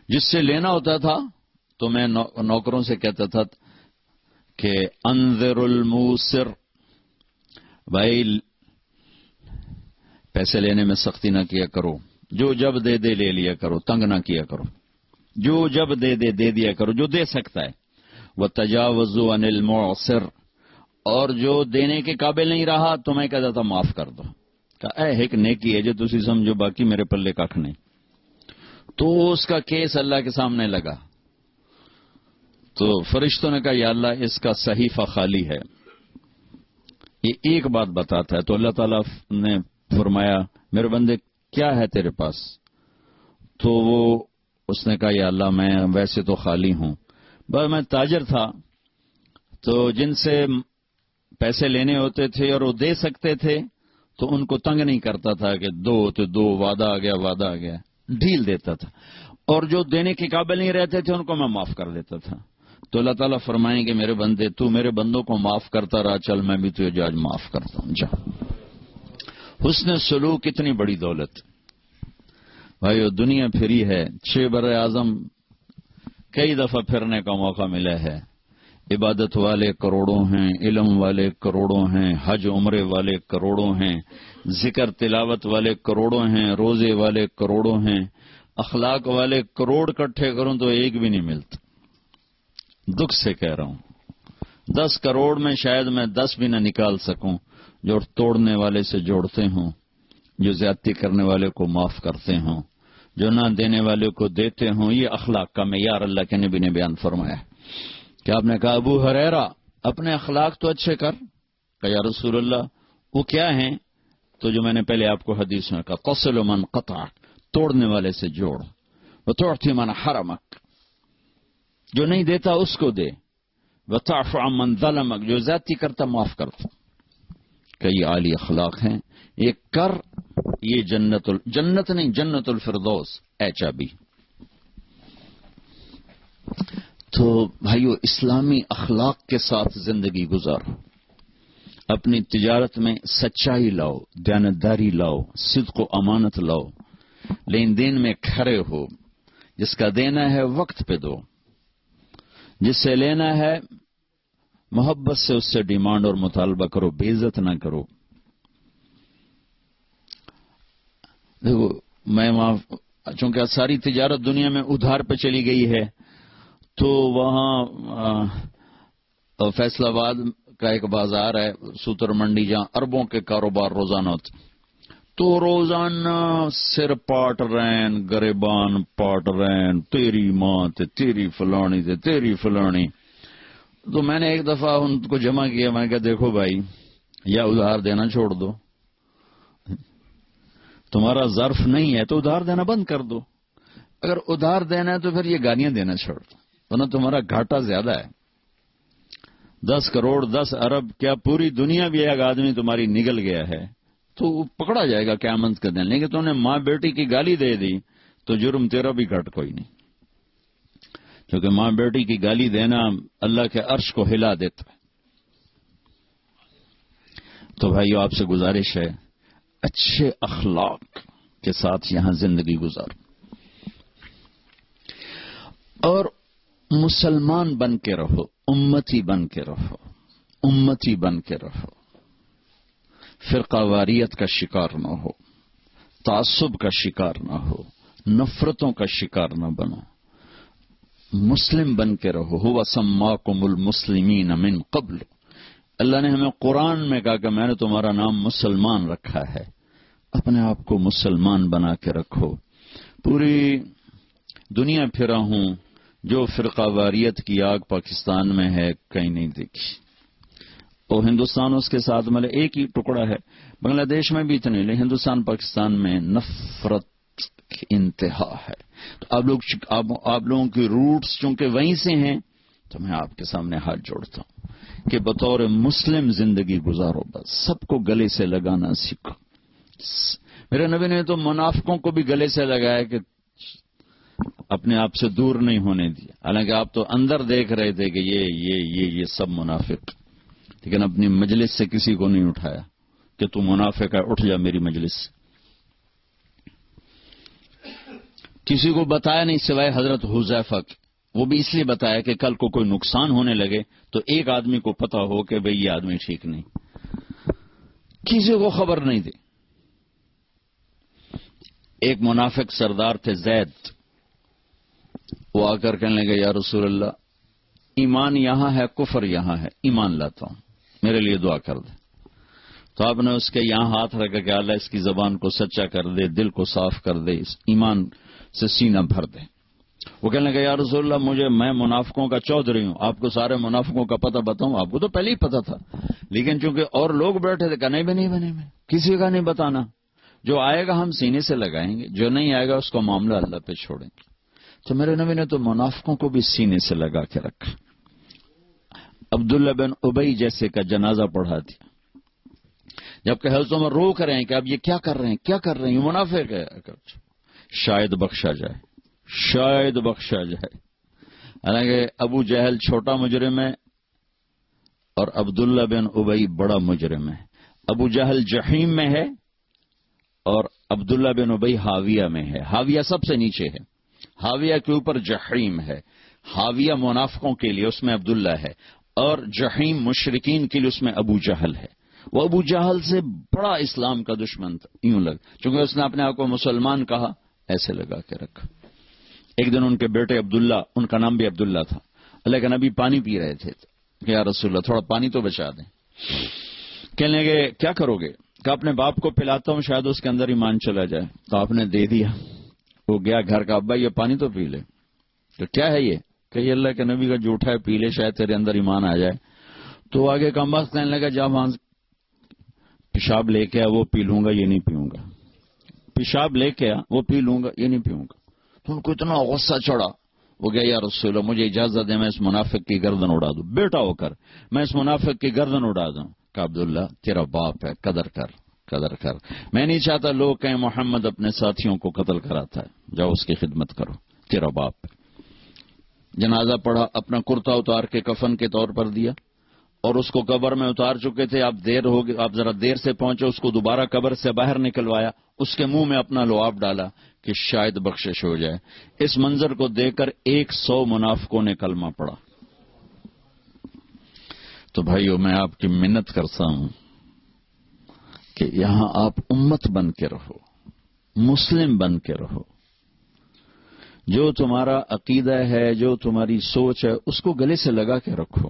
جس سے لینا ہوتا تھا تو میں نوکروں سے کہتا تھا کہ انذر الموسر, بھائی پیسے لینے میں سختی نہ کیا کرو, جو جب دے دے لے لیا کرو, تنگ نہ کیا کرو, جو جب دے دے دے دیا کرو, جو دے سکتا ہے. وَتَجَاوَزُوا عَنِ الْمُعْسِرِ, اور جو دینے کے قابل نہیں رہا تو میں کہتا تھا معاف کر دو. کہا اے ایک نیکی ہے جو تسی سمجھو, باقی میرے پلے کھ نہیں. تو اس کا کیس اللہ کے سامنے لگا. تو فرشتوں نے کہا یا اللہ اس کا صحیفہ خالی ہے, یہ ایک بات بتاتا ہے. تو اللہ تعالیٰ نے فرمایا میرے بندے کیا ہے تیرے پاس؟ تو وہ اس نے کہا یا اللہ میں ویسے تو خالی ہوں, بس میں تاجر تھا, تو جن سے پیسے لینے ہوتے تھے اور وہ دے سکتے تھے تو ان کو تنگ نہیں کرتا تھا کہ دو تو دو, وعدہ آ گیا وعدہ آ گیا, ڈھیل دیتا تھا. اور جو دینے کے قابل نہیں رہتے تھے ان کو میں معاف کر دیتا تھا. تو اللہ تعالیٰ فرمائیں گے میرے بندے تو میرے بندوں کو معاف کرتا رہا, چل میں بھی تجھے آج معاف کرتا ہوں. جا. حسن سلوک اتنی بڑی دولت بھائیو, دنیا پھری ہے, 6 بر اعظم کئی دفعہ پھرنے کا موقع ملا ہے. عبادت والے کروڑوں ہیں, علم والے کروڑوں ہیں, حج عمرے والے کروڑوں ہیں, ذکر تلاوت والے کروڑوں ہیں, روزے والے کروڑوں ہیں, اخلاق والے کروڑ اکٹھے کروں تو ایک بھی نہیں ملتا. دکھ سے کہہ رہا ہوں, 10 کروڑ میں شاید میں 10 بھی نہ نکال سکوں جو توڑنے والے سے جوڑتے ہوں, جو زیادتی کرنے والے کو معاف کرتے ہوں, جو نہ دینے والے کو دیتے ہوں. یہ اخلاق کا معیار اللہ کے نبی نے بیان فرمایا ہے. کہ آپ نے کہا ابو ہریرہ اپنے اخلاق تو اچھے کر. کہ یا رسول اللہ وہ کیا ہیں؟ تو جو میں نے پہلے آپ کو حدیث میں کہا, تصل من قطعک, توڑنے والے سے جوڑ, وتعطی من حرمک, جو نہیں دیتا اس کو دے, وتعف عن من ظلمک, جو زیادتی کرتا معاف کرتا. کہ یہ عالی اخلاق ہیں, یہ کر, یہ جنت نہیں جنت الفردوس اے چابی. تو بھائیو اسلامی اخلاق کے ساتھ زندگی گزارو. اپنی تجارت میں سچائی لاؤ, دیانتداری لاؤ, صدق و امانت لاؤ, لین دین میں کھڑے ہو. جس کا دینا ہے وقت پہ دو, جس سے لینا ہے محبت سے اس سے ڈیمانڈ اور مطالبہ کرو, بے عزت نہ کرو. دیکھو میں وہاں چونکہ ساری تجارت دنیا میں ادھار پہ چلی گئی ہے, تو وہاں فیصل آباد کا ایک بازار ہے, سوتر منڈی, جہاں اربوں کے کاروبار روزانہ ہوتے. تو روزانہ سر پاٹ رین, گریبان پاٹ رین, تیری ماں تے تیری فلانی تے تیری فلانی. تو میں نے ایک دفعہ ان کو جمع کیا, میں نے کہا دیکھو بھائی یا ادھار دینا چھوڑ دو, تمہارا ظرف نہیں ہے تو ادھار دینا بند کر دو. اگر ادھار دینا ہے تو پھر یہ گالیاں دینا چھوڑ دو، ورنہ تمہارا گھاٹا زیادہ ہے۔ 10 کروڑ 10 ارب کیا پوری دنیا بھی ایک آدمی تمہاری نگل گیا ہے تو وہ پکڑا جائے گا قیامت کے دن، لیکن تم نے ماں بیٹی کی گالی دے دی تو جرم تیرا بھی گھٹ کوئی نہیں، کیونکہ ماں بیٹی کی گالی دینا اللہ کے عرش کو ہلا دیتا ہے۔ تو بھائیو آپ سے گزارش ہے اچھے اخلاق کے ساتھ یہاں زندگی گزارو، اور مسلمان بن کے رہو، امتی بن کے رہو، امتی بن کے رہو، فرقہ واریت کا شکار نہ ہو، تعصب کا شکار نہ ہو، نفرتوں کا شکار نہ بنو، مسلم بن کے رہو۔ ہوا سماکم المسلمین من قبل، اللہ نے ہمیں قرآن میں کہا کہ میں نے تمہارا نام مسلمان رکھا ہے، اپنے آپ کو مسلمان بنا کے رکھو۔ پوری دنیا پھرا ہوں، جو فرقہ واریت کی آگ پاکستان میں ہے کہیں نہیں دیکھی، اور ہندوستان اس کے ساتھ ملے ایک ہی ٹکڑا ہے، بنگلہ دیش میں بھی اتنے، لیکن ہندوستان پاکستان میں نفرت کی انتہا ہے۔ تو آپ لوگوں کی روٹس چونکہ وہیں سے ہیں، تو میں آپ کے سامنے ہاتھ جوڑتا ہوں کہ بطور مسلم زندگی گزارو، بس سب کو گلے سے لگانا سیکھو۔ میرے نبی نے تو منافقوں کو بھی گلے سے لگایا کہ اپنے آپ سے دور نہیں ہونے دیا، حالانکہ آپ تو اندر دیکھ رہے تھے کہ یہ سب منافق، لیکن اپنی مجلس سے کسی کو نہیں اٹھایا کہ تو منافق ہے، اٹھ جا میری مجلس سے۔ کسی کو بتایا نہیں سوائے حضرت حذیفہ کے، وہ بھی اس لیے بتایا کہ کل کو کوئی نقصان ہونے لگے تو ایک آدمی کو پتا ہو کہ بھئی یہ آدمی ٹھیک نہیں، کسی کو خبر نہیں دی۔ ایک منافق سردار تھے زید، وہ آ کر کہنے لگے یا رسول اللہ، ایمان یہاں ہے کفر یہاں ہے، ایمان لاتا ہوں، میرے لیے دعا کر دے۔ تو آپ نے اس کے یہاں ہاتھ رکھا کہ اللہ اس کی زبان کو سچا کر دے، دل کو صاف کر دے، اس ایمان سے سینہ بھر دے۔ وہ کہنے لگے یا رسول اللہ، میں منافقوں کا چودھری ہوں، آپ کو سارے منافقوں کا پتہ بتاؤں؟ آپ کو تو پہلے ہی پتہ تھا، لیکن چونکہ اور لوگ بیٹھے تھے کہ نہیں بنے کسی کا نہیں بتانا، جو آئے گا ہم سینے سے لگائیں گے، جو نہیں آئے گا اس کا معاملہ اللہ پہ چھوڑیں گے۔ تو میرے نبی نے تو منافقوں کو بھی سینے سے لگا کے رکھا۔ عبداللہ بن ابی جیسے کا جنازہ پڑھا دیا، جبکہ حضرت عمر روک رہے ہیں کہ اب یہ کیا کر رہے ہیں، یہ منافق ہے، شاید بخشا جائے، شاید بخشا جائے۔ حالانکہ ابو جہل چھوٹا مجرم ہے اور عبداللہ بن ابی بڑا مجرم ہے۔ ابو جہل جحیم میں ہے اور عبداللہ بن ابی حاویہ میں ہے، حاویہ سب سے نیچے ہے، حاویہ کے اوپر جحیم ہے۔ حاویہ منافقوں کے لیے اس میں عبداللہ ہے، اور جحیم مشرکین کے لیے اس میں ابو جہل ہے۔ وہ ابو جہل سے بڑا اسلام کا دشمن تھا، یوں لگ، چونکہ اس نے اپنے آپ کو مسلمان کہا، ایسے لگا کے رکھا۔ ایک دن ان کے بیٹے عبداللہ، ان کا نام بھی عبداللہ تھا، اللہ کے نبی پانی پی رہے تھے کہ یا رسول اللہ تھوڑا پانی تو بچا دیں۔ کہنے لگے کیا کرو گے؟ کہ اپنے باپ کو پلاتا ہوں، شاید اس کے اندر ایمان چلا جائے۔ تو آپ نے دے دیا۔ وہ گیا گھر کا، ابا یہ پانی تو پی لے۔ تو کیا ہے یہ؟ کہ یہ اللہ کے نبی کا جھوٹا ہے، پی لے شاید تیرے اندر ایمان آ جائے۔ تو آگے کم وقت کہنے لگا جب وہاں پیشاب لے کے آ وہ پی لوں گا، یہ نہیں پیوں گا، پیشاب لے کے آ وہ پی لوں گا، یہ نہیں پیوں گا۔ تو ان کو اتنا غصہ چڑھا، وہ گیا یا رسول اللہ مجھے اجازت دے میں اس منافق کی گردن اڑا دوں، بیٹا ہو کر میں اس منافق کی گردن اڑا دوں۔ کہ عبداللہ تیرا باپ ہے، قدر کر، میں نہیں چاہتا لوگ کہیں محمد اپنے ساتھیوں کو قتل کراتا ہے، جاؤ اس کی خدمت کرو، تیرا باپ ہے۔ جنازہ پڑھا، اپنا کرتا اتار کے کفن کے طور پر دیا، اور اس کو قبر میں اتار چکے تھے، آپ ذرا دیر سے پہنچے، اس کو دوبارہ قبر سے باہر نکلوایا، اس کے منہ میں اپنا لعاب ڈالا کہ شاید بخشش ہو جائے۔ اس منظر کو دیکھ کر 100 منافقوں نے کلمہ پڑھا۔ تو بھائیو میں آپ کی منت کرتا ہوں کہ یہاں آپ امت بن کے رہو، مسلم بن کے رہو، جو تمہارا عقیدہ ہے، جو تمہاری سوچ ہے، اس کو گلے سے لگا کے رکھو،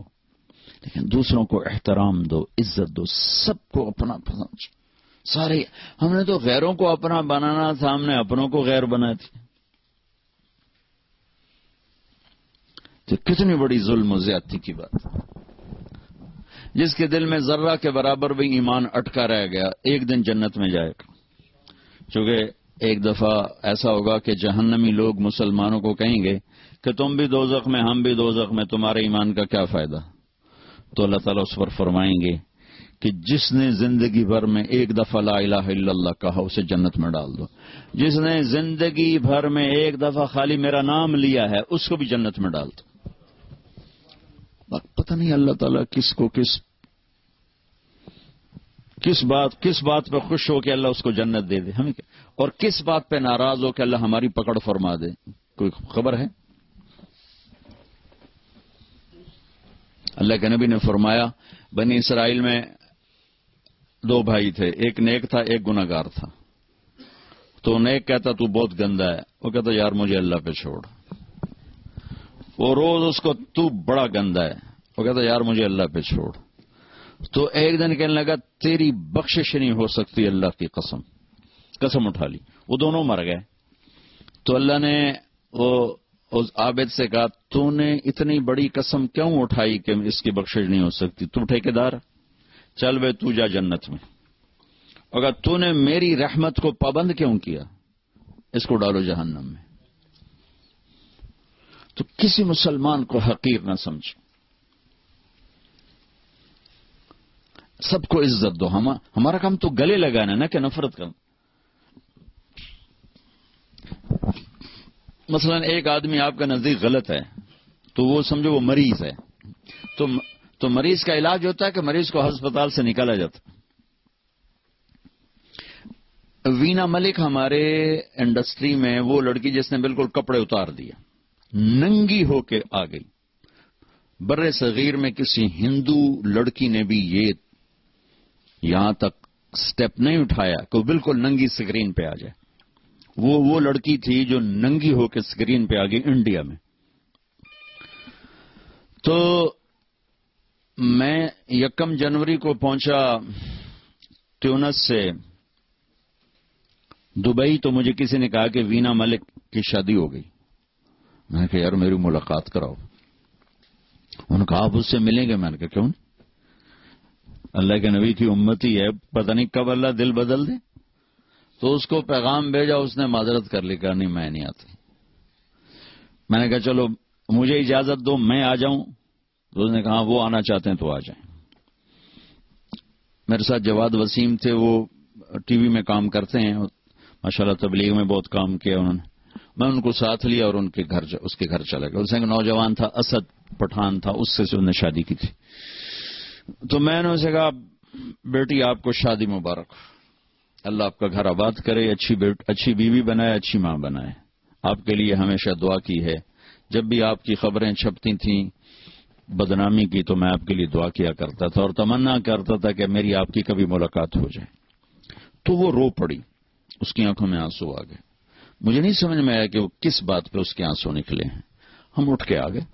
لیکن دوسروں کو احترام دو، عزت دو، سب کو اپنا پسند۔ سارے ہم نے تو غیروں کو اپنا بنانا تھا، ہم نے اپنوں کو غیر بنا دیا۔ تو کتنی بڑی ظلم و زیادتی کی بات۔ جس کے دل میں ذرہ کے برابر بھی ایمان اٹکا رہ گیا، ایک دن جنت میں جائے گا، چونکہ ایک دفعہ ایسا ہوگا کہ جہنمی لوگ مسلمانوں کو کہیں گے کہ تم بھی دوزخ میں ہم بھی دوزخ میں، تمہارے ایمان کا کیا فائدہ؟ تو اللہ تعالیٰ اس پر فرمائیں گے کہ جس نے زندگی بھر میں ایک دفعہ لا الہ الا اللہ کہا اسے جنت میں ڈال دو، جس نے زندگی بھر میں ایک دفعہ خالی میرا نام لیا ہے اس کو بھی جنت میں ڈال دو۔ پتہ نہیں اللہ تعالیٰ کس کو کس بات پہ خوش ہو کہ اللہ اس کو جنت دے دے ہمیں، اور کس بات پہ ناراض ہو کہ اللہ ہماری پکڑ فرما دے، کوئی خبر ہے؟ اللہ کے نبی نے فرمایا بنی اسرائیل میں 2 بھائی تھے، ایک نیک تھا ایک گناہگار تھا۔ تو نیک کہتا تو بہت گندا ہے، وہ کہتا یار مجھے اللہ پہ چھوڑ۔ وہ روز اس کو تو بڑا گندا ہے، وہ کہتا یار مجھے اللہ پہ چھوڑ۔ تو ایک دن کہنے لگا تیری بخشش نہیں ہو سکتی اللہ کی قسم اٹھا لی، وہ دونوں مر گئے۔ تو اللہ نے اس عابد سے کہا تو نے اتنی بڑی قسم کیوں اٹھائی کہ اس کی بخشش نہیں ہو سکتی؟ تو ٹھیکیدار چل بے تو جا جنت میں، اگر تو نے میری رحمت کو پابند کیوں کیا؟ اس کو ڈالو جہنم میں۔ تو کسی مسلمان کو حقیر نہ سمجھو، سب کو عزت دو۔ ہمارا کام تو گلے لگانا نہ کہ نفرت کرنا۔ مثلا ایک آدمی آپ کا نزدیک غلط ہے تو وہ سمجھو وہ مریض ہے، تو مریض کا علاج ہوتا ہے کہ مریض کو ہسپتال سے نکالا جاتا۔ وینا ملک ہمارے انڈسٹری میں وہ لڑکی جس نے بالکل کپڑے اتار دیا، ننگی ہو کے آ گئی۔ بر صغیر میں کسی ہندو لڑکی نے بھی یہاں تک سٹیپ نہیں اٹھایا کہ وہ بالکل ننگی سکرین پہ آ جائے۔ وہ لڑکی تھی جو ننگی ہو کے سکرین پہ آ گئی انڈیا میں۔ تو میں 1 جنوری کو پہنچا ٹیونس سے دبئی، تو مجھے کسی نے کہا کہ وینا ملک کی شادی ہو گئی۔ میں نے کہا یار میری ملاقات کراؤ۔ انہوں نے کہا آپ اس سے ملیں گے؟ میں نے کہا کیوں نہیں، اللہ کے نبی کی امتی ہے، پتہ نہیں کب اللہ دل بدل دے۔ تو اس کو پیغام بھیجا، اس نے معذرت کر لی، کہا نہیں میں نہیں آتی۔ میں نے کہا چلو مجھے اجازت دو میں آ جاؤں، تو اس نے کہا وہ آنا چاہتے ہیں تو آ جائیں۔ میرے ساتھ جواد وسیم تھے، وہ ٹی وی میں کام کرتے ہیں، ماشاءاللہ تبلیغ میں بہت کام کیا انہوں نے۔ میں ان کو ساتھ لیا اور اس کے گھر چلا گیا۔ اس نے ایک نوجوان تھا، اسد پٹھان تھا، اس سے انہوں نے شادی کی تھی۔ تو میں نے اسے کہا بیٹی آپ کو شادی مبارک، اللہ آپ کا گھر آباد کرے، اچھی بیوی بنائے، اچھی ماں بنائے۔ آپ کے لیے ہمیشہ دعا کی ہے، جب بھی آپ کی خبریں چھپتی تھیں بدنامی کی تو میں آپ کے لیے دعا کیا کرتا تھا اور تمنا کرتا تھا کہ میری آپ کی کبھی ملاقات ہو جائے۔ تو وہ رو پڑی، اس کی آنکھوں میں آنسو آ گئے۔ مجھے نہیں سمجھ میں آیا کہ وہ کس بات پہ اس کے آنسو نکلے ہیں۔ ہم اٹھ کے آ گئے،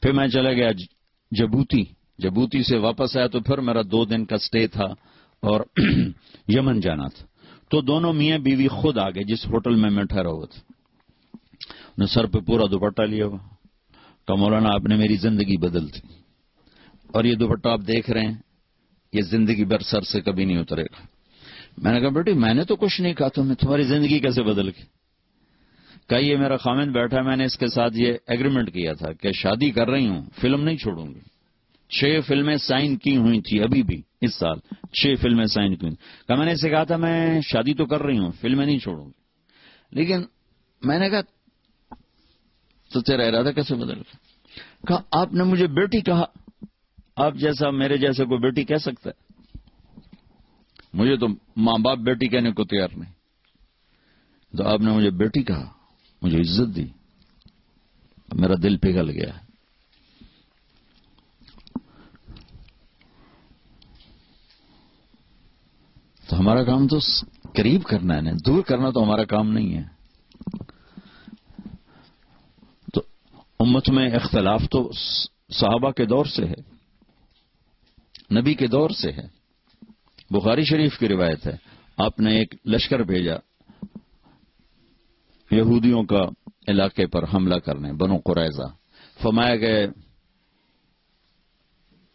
پھر میں چلا گیا جبوتی سے واپس آیا تو پھر میرا 2 دن کا سٹے تھا اور یمن جانا تھا۔ تو دونوں میاں بیوی خود آ گئے جس ہوٹل میں ٹھہرا ہوا تھا۔ نے سر پہ پورا دوپٹہ لیا ہوا، کہا مولانا آپ نے میری زندگی بدل دی، اور یہ دوپٹہ آپ دیکھ رہے ہیں یہ زندگی بھر سر سے کبھی نہیں اترے گا۔ میں نے کہا بیٹی میں نے تو کچھ نہیں کہا، تمہاری زندگی کیسے بدل گئی؟ کہا یہ میرا خامند بیٹھا، میں نے اس کے ساتھ یہ ایگریمنٹ کیا تھا کہ شادی کر رہی ہوں فلم نہیں چھوڑوں گی۔ 6 فلمیں سائن کی ہوئی تھی ابھی بھی اس سال، 6 فلمیں سائن کی ہوئی۔ کہا میں نے اسے کہا تھا میں شادی تو کر رہی ہوں فلمیں نہیں چھوڑوں گی، لیکن میں نے کہا تو تیرا ارادہ کیسے بدل گیا؟ کہا آپ نے مجھے بیٹی کہا، آپ جیسا میرے جیسے کوئی بیٹی کہہ سکتا ہے؟ مجھے تو ماں باپ بیٹی کہنے کو تیار نہیں، تو آپ نے مجھے بیٹی کہا، مجھے عزت دی، میرا دل پگھل گیا۔ تو ہمارا کام تو قریب کرنا ہے، دور کرنا تو ہمارا کام نہیں ہے۔ تو امت میں اختلاف تو صحابہ کے دور سے ہے، نبی کے دور سے ہے۔ بخاری شریف کی روایت ہے، آپ نے ایک لشکر بھیجا یہودیوں کا علاقے پر حملہ کرنے، بنو قریظہ۔ فرمایا کہ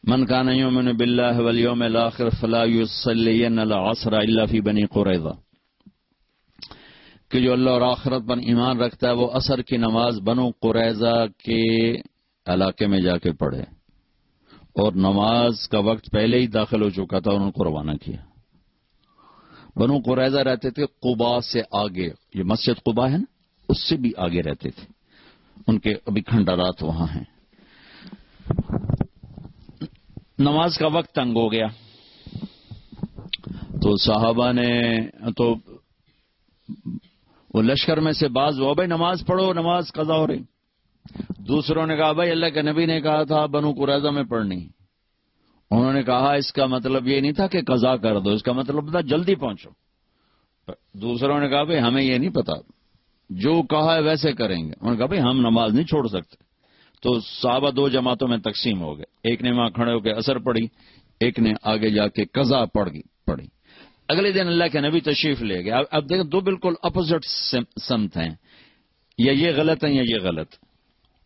من کان یؤمن باللہ والیوم الاخر فلا یصلین العصر الا فی بنی قریظہ۔ کہ جو اللہ اور آخرت پر ایمان رکھتا ہے وہ عصر کی نماز بنو قریظہ کے علاقے میں جا کے پڑھے، اور نماز کا وقت پہلے ہی داخل ہو چکا تھا اور ان کو روانہ کیا۔ بنو قریظہ رہتے تھے قباء سے آگے، یہ مسجد قباء ہے نا، اس سے بھی آگے رہتے تھے، ان کے ابھی کھنڈرات وہاں ہیں۔ نماز کا وقت تنگ ہو گیا تو صحابہ نے تو وہ لشکر میں سے بعض وہ بھائی نماز پڑھو، نماز قضا ہو رہی۔ دوسروں نے کہا بھائی اللہ کے نبی نے کہا تھا بنو قریظہ میں پڑھنی۔ انہوں نے کہا اس کا مطلب یہ نہیں تھا کہ قضا کر دو، اس کا مطلب تھا جلدی پہنچو۔ دوسروں نے کہا بھائی ہمیں یہ نہیں پتا، جو کہا ہے ویسے کریں گے۔ انہوں نے کہا بھائی ہم نماز نہیں چھوڑ سکتے۔ تو صحابہ دو جماعتوں میں تقسیم ہو گئے، ایک نے وہاں کھڑے ہو کے عصر پڑھی، ایک نے آگے جا کے قضا پڑھی۔ اگلے دن اللہ کے نبی تشریف لے گئے۔ اب دیکھیں دو بالکل اپوزٹ سمت ہیں، یا یہ غلط ہیں یا یہ غلط،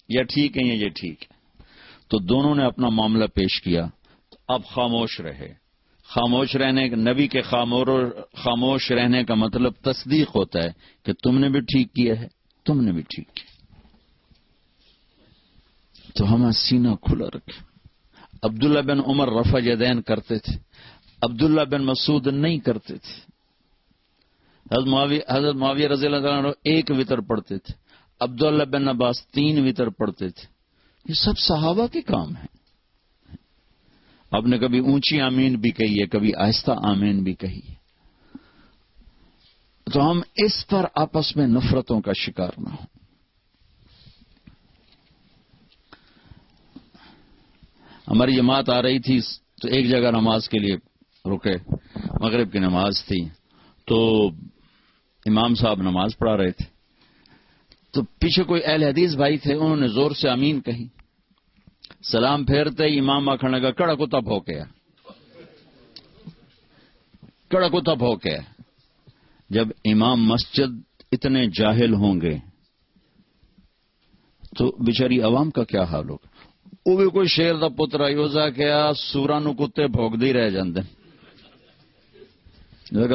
یا ٹھیک ہیں یا یہ ٹھیک ہے۔ تو دونوں نے اپنا معاملہ پیش کیا، اب خاموش رہے۔ خاموش رہنے نبی کے خاموش رہنے کا مطلب تصدیق ہوتا ہے کہ تم نے بھی ٹھیک کیا ہے، تم نے بھی ٹھیک کیا۔ تو ہمیں سینہ کھلا رکھے۔ عبداللہ بن عمر رفع یدین کرتے تھے، عبداللہ بن مسعود نہیں کرتے تھے۔ حضرت معاویہ رضی اللہ عنہ ایک وتر پڑھتے تھے، عبداللہ بن عباس 3 وتر پڑھتے تھے۔ یہ سب صحابہ کے کام ہیں۔ آپ نے کبھی اونچی آمین بھی کہی ہے، کبھی آہستہ آمین بھی کہی ہے۔ تو ہم اس پر آپس میں نفرتوں کا شکار نہ ہوں۔ ہماری جماعت آ رہی تھی تو ایک جگہ نماز کے لیے رکے، مغرب کی نماز تھی، تو امام صاحب نماز پڑھا رہے تھے، تو پیچھے کوئی اہل حدیث بھائی تھے، انہوں نے زور سے آمین کہی۔ سلام پھیرتے ہی امام آخر لگا کڑا کتا بھوکیا، کڑا کتا بھوکیا۔ جب امام مسجد اتنے جاہل ہوں گے تو بیچاری عوام کا کیا حال ہوگا؟ وہ بھی کوئی شیر دا پتر یوزا کیا سوراں نو کتے بھوکدے رہ جاندے،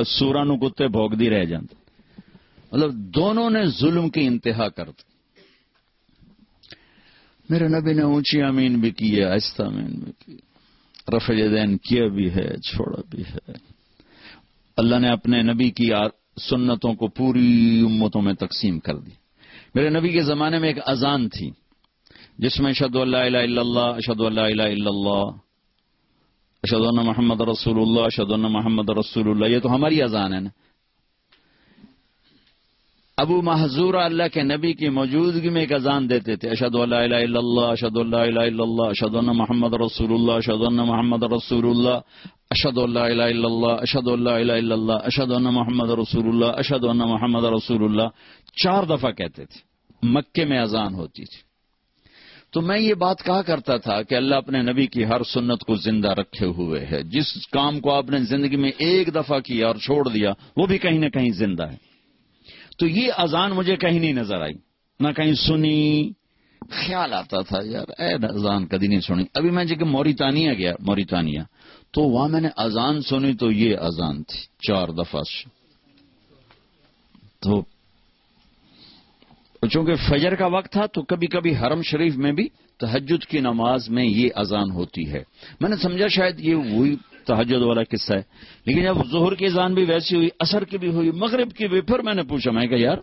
سوراں نو کتے بھوکدے رہ جاندے۔ مطلب دونوں نے ظلم کی انتہا کر دی۔ میرے نبی نے اونچی آمین بھی کی ہے، آہستہ آمین بھی کی، رفع یدین کیا بھی ہے، چھوڑا بھی ہے۔ اللہ نے اپنے نبی کی سنتوں کو پوری امتوں میں تقسیم کر دی۔ میرے نبی کے زمانے میں ایک اذان تھی جس میں اشہدو ان لا الہ الا اللہ، اشہدو ان لا الہ الا اللہ، اشہدو ان محمد رسول اللہ، اشہدو ان محمد رسول اللہ۔ یہ تو ہماری اذان ہے نا۔ ابو محذورہ اللہ کے نبی کی موجودگی میں ایک اذان دیتے تھے، اشہدو ان لا الہ الا اللہ، اشہدو ان لا الہ الا اللہ، اشہدو ان محمد رسول اللہ، اشہدو ان محمد رسول اللہ، اشہدو ان لا الہ الا اللہ، اشہدو ان لا الہ الا اللہ، اشہدو ان محمد رسول اللہ، اشہدو ان محمد رسول اللہ۔ 4 دفعہ کہتے تھے، مکے میں اذان ہوتی تھی۔ تو میں یہ بات کہا کرتا تھا کہ اللہ اپنے نبی کی ہر سنت کو زندہ رکھے ہوئے ہے۔ جس کام کو آپ نے زندگی میں ایک دفعہ کیا اور چھوڑ دیا وہ بھی کہیں نہ کہیں زندہ ہے۔ تو یہ اذان مجھے کہیں نہیں نظر آئی، نہ کہیں سنی۔ خیال آتا تھا یار اے اذان کبھی نہیں سنی۔ ابھی میں جب موریتانیہ گیا، موریتانیہ، تو وہاں میں نے اذان سنی تو یہ اذان تھی 4 دفعہ۔ تو چونکہ فجر کا وقت تھا تو کبھی کبھی حرم شریف میں بھی تہجد کی نماز میں یہ اذان ہوتی ہے۔ میں نے سمجھا شاید یہ وہی تہجد والا قصہ ہے، لیکن جب ظہر کی اذان بھی ویسی ہوئی، عصر کی بھی ہوئی، مغرب کی بھی، پھر میں نے پوچھا، میں کہا یار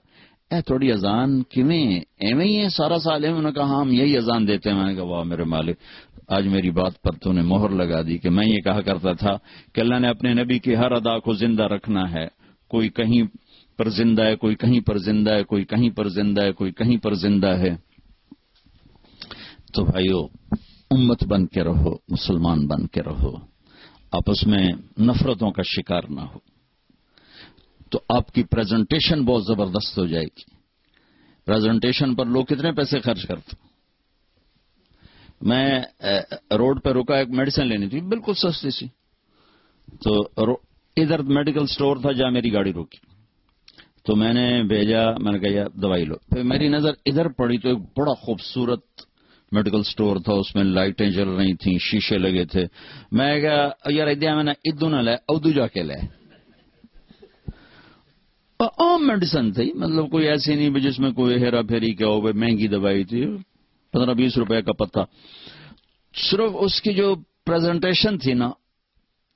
اے تھوڑی اذان کیویں ایویں ہی ہے سارا سال ہے؟ انہوں نے کہا ہم یہی اذان دیتے ہیں۔ میں نے کہا واہ میرے مالک، آج میری بات پر تو نے مہر لگا دی کہ میں یہ کہا کرتا تھا کہ اللہ نے اپنے نبی کی ہر ادا کو زندہ رکھنا ہے۔ کوئی کہیں پر زندہ ہے، کوئی کہیں پر زندہ ہے، کوئی کہیں پر زندہ ہے، کوئی کہیں پر زندہ ہے۔ تو بھائیو امت بن کے رہو، مسلمان بن کے رہو، آپس میں نفرتوں کا شکار نہ ہو، تو آپ کی پریزنٹیشن بہت زبردست ہو جائے گی۔ پریزنٹیشن پر لوگ کتنے پیسے خرچ کرتے۔ میں روڈ پہ رکا، ایک میڈیسن لینی تھی بالکل سستی سی، تو ادھر میڈیکل سٹور تھا جہاں میری گاڑی روکی، تو میں نے بھیجا، میں نے کہا یار دوائی لو۔ پھر میری نظر ادھر پڑی تو ایک بڑا خوبصورت میڈیکل سٹور تھا، اس میں لائٹیں جل رہی تھیں، شیشے لگے تھے۔ میں کہا یار ادیا میں نے ادو نہ لے ادو جا کے لے۔ عام میڈیسن تھی، مطلب کوئی ایسی نہیں بھی جس میں کوئی ہیرا پھیری کیا ہو، مہنگی دوائی تھی، 15-20 روپے کا پتا. صرف اس کی جو پریزنٹیشن تھی نا،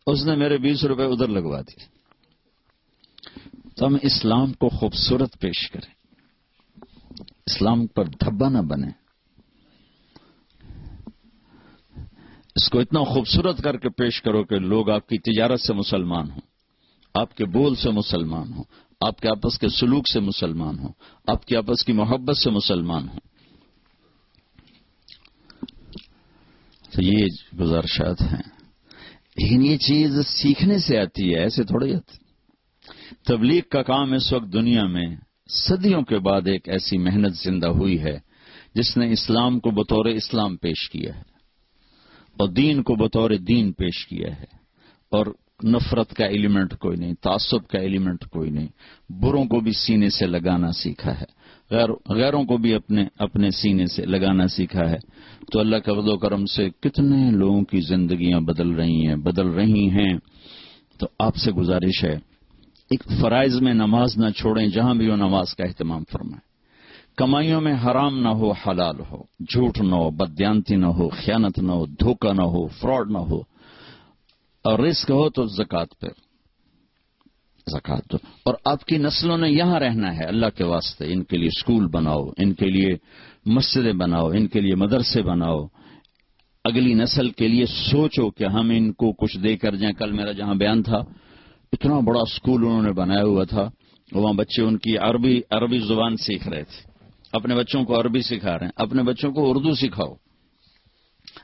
اس نے میرے 20 روپے ادھر لگوا دی. تو ہم اسلام کو خوبصورت پیش کریں، اسلام پر دھبا نہ بنے، اس کو اتنا خوبصورت کر کے پیش کرو کہ لوگ آپ کی تجارت سے مسلمان ہوں، آپ کے بول سے مسلمان ہوں، آپ کے آپس کے سلوک سے مسلمان ہوں، آپ کی آپس کی محبت سے مسلمان ہوں. تو یہ گزارشات ہیں، لیکن یہ چیز سیکھنے سے آتی ہے، ایسے تھوڑی آتی. تبلیغ کا کام اس وقت دنیا میں صدیوں کے بعد ایک ایسی محنت زندہ ہوئی ہے جس نے اسلام کو بطور اسلام پیش کیا ہے اور دین کو بطور دین پیش کیا ہے، اور نفرت کا ایلیمنٹ کوئی نہیں، تعصب کا ایلیمنٹ کوئی نہیں. بروں کو بھی سینے سے لگانا سیکھا ہے، غیروں کو بھی اپنے سینے سے لگانا سیکھا ہے. تو اللہ کا فضل و کرم سے کتنے لوگوں کی زندگیاں بدل رہی ہیں. تو آپ سے گزارش ہے، ایک فرائض میں نماز نہ چھوڑیں، جہاں بھی ہو نماز کا اہتمام فرمائیں. کمائیوں میں حرام نہ ہو، حلال ہو، جھوٹ نہ ہو، بددیانتی نہ ہو، خیانت نہ ہو، دھوکہ نہ ہو، فراڈ نہ ہو، اور رزق ہو تو زکوٰۃ پہ زکوٰۃ دو. اور آپ کی نسلوں نے یہاں رہنا ہے، اللہ کے واسطے ان کے لیے اسکول بناؤ، ان کے لیے مسجدیں بناؤ، ان کے لیے مدرسے بناؤ. اگلی نسل کے لیے سوچو کہ ہم ان کو کچھ دے کر جائیں. کل میرا جہاں بیان تھا، اتنا بڑا اسکول انہوں نے بنایا ہوا تھا، وہاں بچے ان کی عربی زبان سیکھ رہے تھے. اپنے بچوں کو عربی سکھا رہے ہیں، اپنے بچوں کو اردو سکھاؤ،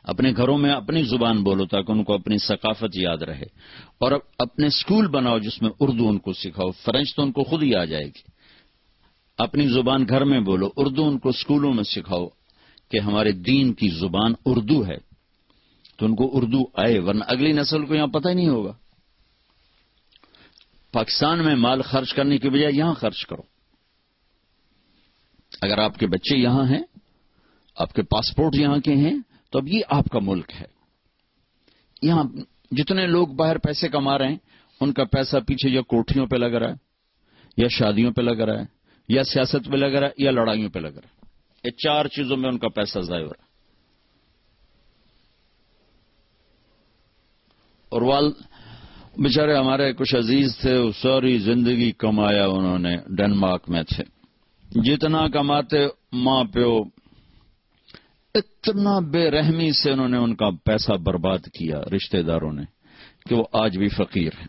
اپنے گھروں میں اپنی زبان بولو تاکہ ان کو اپنی ثقافت یاد رہے. اور اپنے اسکول بناؤ جس میں اردو ان کو سکھاؤ. فرینچ تو ان کو خود ہی آ جائے گی. اپنی زبان گھر میں بولو، اردو ان کو اسکولوں میں سکھاؤ کہ ہمارے دین کی زبان اردو ہے، تو ان کو اردو آئے، ورنہ اگلی نسل کو یہاں پتہ ہی نہیں ہوگا. پاکستان میں مال خرچ کرنے کی بجائے یہاں خرچ کرو. اگر آپ کے بچے یہاں ہیں، آپ کے پاسپورٹ یہاں کے ہیں، تو اب یہ آپ کا ملک ہے. یہاں جتنے لوگ باہر پیسے کما رہے ہیں، ان کا پیسہ پیچھے یا کوٹھیوں پہ لگ رہا ہے، یا شادیوں پہ لگ رہا ہے، یا سیاست پہ لگ رہا ہے، یا لڑائیوں پہ لگ رہا ہے. یہ 4 چیزوں میں ان کا پیسہ ضائع ہو رہا ہے. اور بیچارے ہمارے کچھ عزیز تھے، ساری زندگی کمایا انہوں نے، ڈنمارک میں تھے. جتنا کماتے ماں پیو اتنا بے رحمی سے انہوں نے ان کا پیسہ برباد کیا رشتہ داروں نے کہ وہ آج بھی فقیر ہیں.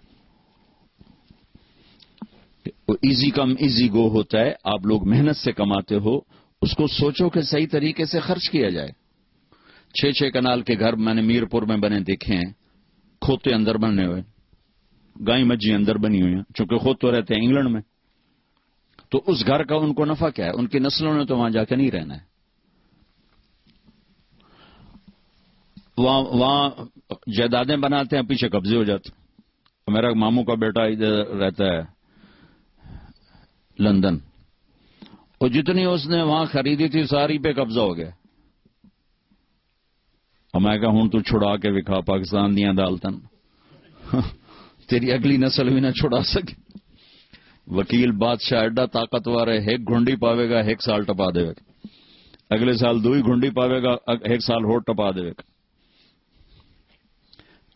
وہ ایزی کم ایزی گو ہوتا ہے. آپ لوگ محنت سے کماتے ہو، اس کو سوچو کہ صحیح طریقے سے خرچ کیا جائے. 6 کنال کے گھر میں نے میرپور میں بنے دیکھے ہیں، کھوتے اندر بنے ہوئے، گائے مجھی اندر بنی ہوئی ہیں، چونکہ خود تو رہتے ہیں انگلینڈ میں. تو اس گھر کا ان کو نفع کیا ہے؟ ان کی نسلوں نے تو وہاں جا کے نہیں رہنا ہے. وہاں جائیدادیں بناتے ہیں، پیچھے قبضے ہو جاتے. میرا ماموں کا بیٹا ادھر رہتا ہے لندن، اور جتنی اس نے وہاں خریدی تھی ساری پہ قبضہ ہو گیا. اور میں کہا ہوں تو چھڑا کے وکھا پاکستان دیا دالتن، تیری اگلی نسل بھی نہ چھڑا سکے. وکیل بادشاہ ایڈا طاقتور ہے، ایک گھنڈی پاوے گا 1 سال ٹپا دے گا، اگلے سال 2 گھنڈی پاوے گا 1 سال ہو ٹپا دے گا.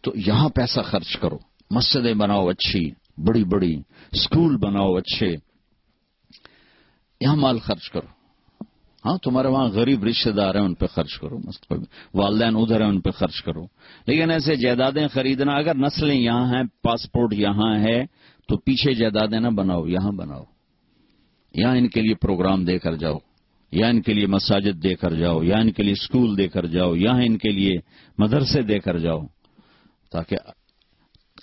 تو یہاں پیسہ خرچ کرو، مسجدیں بناؤ اچھی بڑی بڑی، اسکول بناؤ اچھے، یہاں مال خرچ کرو. ہاں تمہارے وہاں غریب رشتہ دار ہیں، ان پہ خرچ کرو، والدین ادھر ہیں ان پہ خرچ کرو. لیکن ایسے جائیدادیں خریدنا، اگر نسلیں یہاں ہیں، پاسپورٹ یہاں ہے، تو پیچھے جائیدادیں نہ بناؤ، یہاں بناؤ. یہاں ان کے لیے پروگرام دے کر جاؤ، یا ان کے لیے مساجد دے کر جاؤ، یا ان کے لیے اسکول دے کر جاؤ، یہاں ان کے لیے مدرسے دے کر جاؤ، تاکہ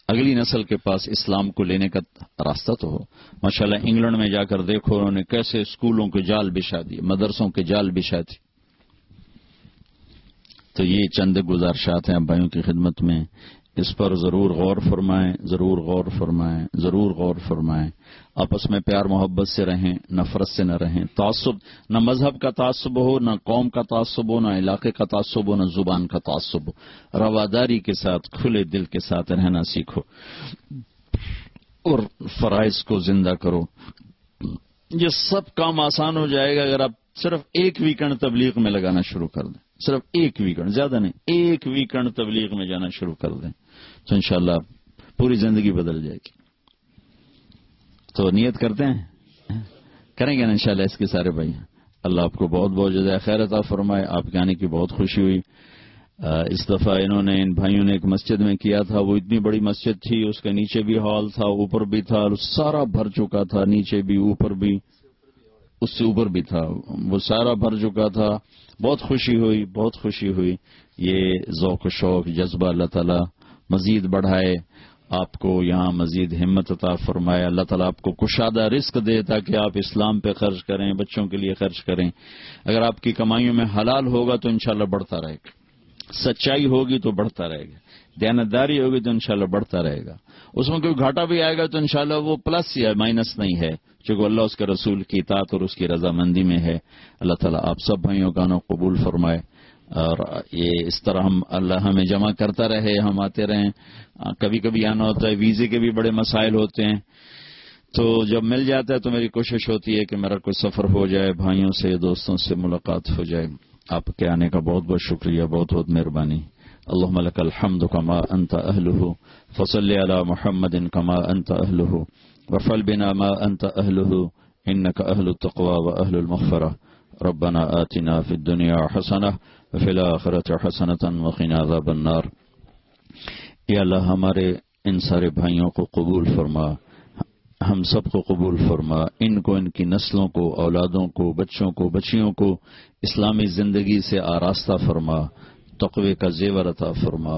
اگلی نسل کے پاس اسلام کو لینے کا راستہ تو ہو. ماشاءاللہ انگلینڈ میں جا کر دیکھو انہوں نے کیسے اسکولوں کے جال بچھا دیے، مدرسوں کے جال بچھا دی. تو یہ چند گزارشات ہیں بھائیوں کی خدمت میں، اس پر ضرور غور فرمائیں، ضرور غور فرمائیں، ضرور غور فرمائیں. آپس میں پیار محبت سے رہیں، نفرت سے نہ رہیں. تعصب، نہ مذہب کا تعصب ہو، نہ قوم کا تعصب ہو، نہ علاقے کا تعصب ہو، نہ زبان کا تعصب ہو. رواداری کے ساتھ، کھلے دل کے ساتھ رہنا سیکھو. اور فرائض کو زندہ کرو. یہ سب کام آسان ہو جائے گا اگر آپ صرف ایک ویکنڈ تبلیغ میں لگانا شروع کر دیں. صرف ایک ویکنڈ، زیادہ نہیں، ایک ویکنڈ تبلیغ میں جانا شروع کر دیں تو انشاءاللہ پوری زندگی بدل جائے گی. تو نیت کرتے ہیں، کریں گے نا انشاءاللہ اس کے سارے بھائی. اللہ آپ کو بہت بہت جزائے خیر عطا فرمائے. آپ کے آنے کی بہت خوشی ہوئی. اس دفعہ انہوں نے، ان بھائیوں نے ایک مسجد میں کیا تھا. وہ اتنی بڑی مسجد تھی، اس کے نیچے بھی ہال تھا، اوپر بھی تھا، سارا بھر چکا تھا، نیچے بھی اوپر بھی، اس سے اوپر بھی تھا، وہ سارا بھر چکا تھا. بہت خوشی ہوئی، بہت خوشی ہوئی. یہ ذوق و شوق جذبہ اللہ تعالیٰ مزید بڑھائے، آپ کو یہاں مزید ہمت عطا فرمائے. اللہ تعالیٰ آپ کو کشادہ رزق دے تاکہ آپ اسلام پہ خرچ کریں، بچوں کے لیے خرچ کریں. اگر آپ کی کمائیوں میں حلال ہوگا تو انشاءاللہ بڑھتا رہے گا، سچائی ہوگی تو بڑھتا رہے گا، دیانتداری ہوگی تو انشاءاللہ بڑھتا رہے گا. اس میں کوئی گھاٹا بھی آئے گا تو انشاءاللہ وہ پلس یا مائنس نہیں ہے، چونکہ اللہ اس کے رسول کی اطاعت اور اس کی رضامندی میں ہے. اللہ تعالیٰ آپ سب بھائیوں کا نو قبول فرمائے، اور یہ اس طرح اللہ ہمیں جمع کرتا رہے، ہم آتے رہیں. کبھی کبھی آنا ہوتا ہے، ویزے کے بھی بڑے مسائل ہوتے ہیں، تو جب مل جاتا ہے تو میری کوشش ہوتی ہے کہ میرا کوئی سفر ہو جائے، بھائیوں سے دوستوں سے ملاقات ہو جائے. آپ کے آنے کا بہت بہت شکریہ، بہت بہت مہربانی. اللهم لك الحمد كما أنت أهله فصل على محمد كما أنت أهله وفعل بنا ما أنت أهله إنك أهل التقوى وأهل المغفرة. ربنا آتنا في الدنيا حسنة وفي الآخرة حسنة وقنا عذاب النار. یا اللہ ہمارے ان سارے بھائیوں کو قبول فرما، ہم سب کو قبول فرما. ان کو، ان کی نسلوں کو، اولادوں کو، بچوں کو، بچیوں کو اسلامی زندگی سے آراستہ فرما، تقوی کا زیور عطا فرما،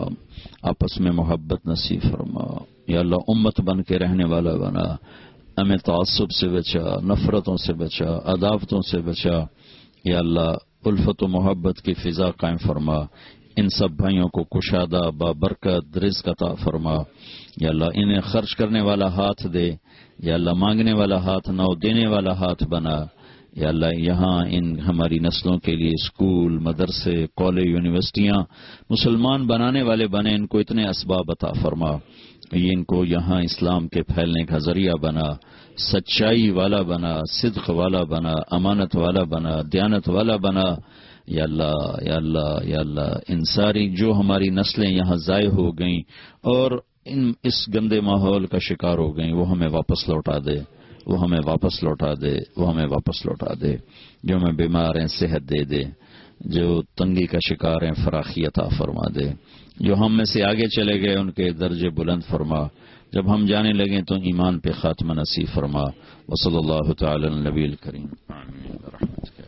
آپس میں محبت نصیب فرما. یا اللہ امت بن کے رہنے والا بنا، ہمیں تعصب سے بچا، نفرتوں سے بچا، عداوتوں سے بچا. یا اللہ الفت و محبت کی فضا قائم فرما. ان سب بھائیوں کو کشادہ بابرکت رزق عطا فرما. یا اللہ انہیں خرچ کرنے والا ہاتھ دے، یا اللہ مانگنے والا ہاتھ نہ، دینے والا ہاتھ بنا. یا اللہ یہاں ان ہماری نسلوں کے لیے اسکول، مدرسے، کالج، یونیورسٹیاں مسلمان بنانے والے بنے. ان کو اتنے اسباب عطا فرما، یہ ان کو یہاں اسلام کے پھیلنے کا ذریعہ بنا، سچائی والا بنا، صدق والا بنا، امانت والا بنا، دیانت والا بنا. یا اللہ، یا اللہ، یا اللہ ان ساری جو ہماری نسلیں یہاں ضائع ہو گئیں اور اس گندے ماحول کا شکار ہو گئیں، وہ ہمیں واپس لوٹا دے، وہ ہمیں واپس لوٹا دے، وہ ہمیں واپس لوٹا دے. جو ہمیں بیمار ہیں صحت دے دے، جو تنگی کا شکار ہیں فراخی عطا فرما دے، جو ہم میں سے آگے چلے گئے ان کے درجے بلند فرما، جب ہم جانے لگیں تو ایمان پہ خاتمہ نصیب فرما. وصلی اللہ تعالی علی النبی الکریم. آمین برحمتک.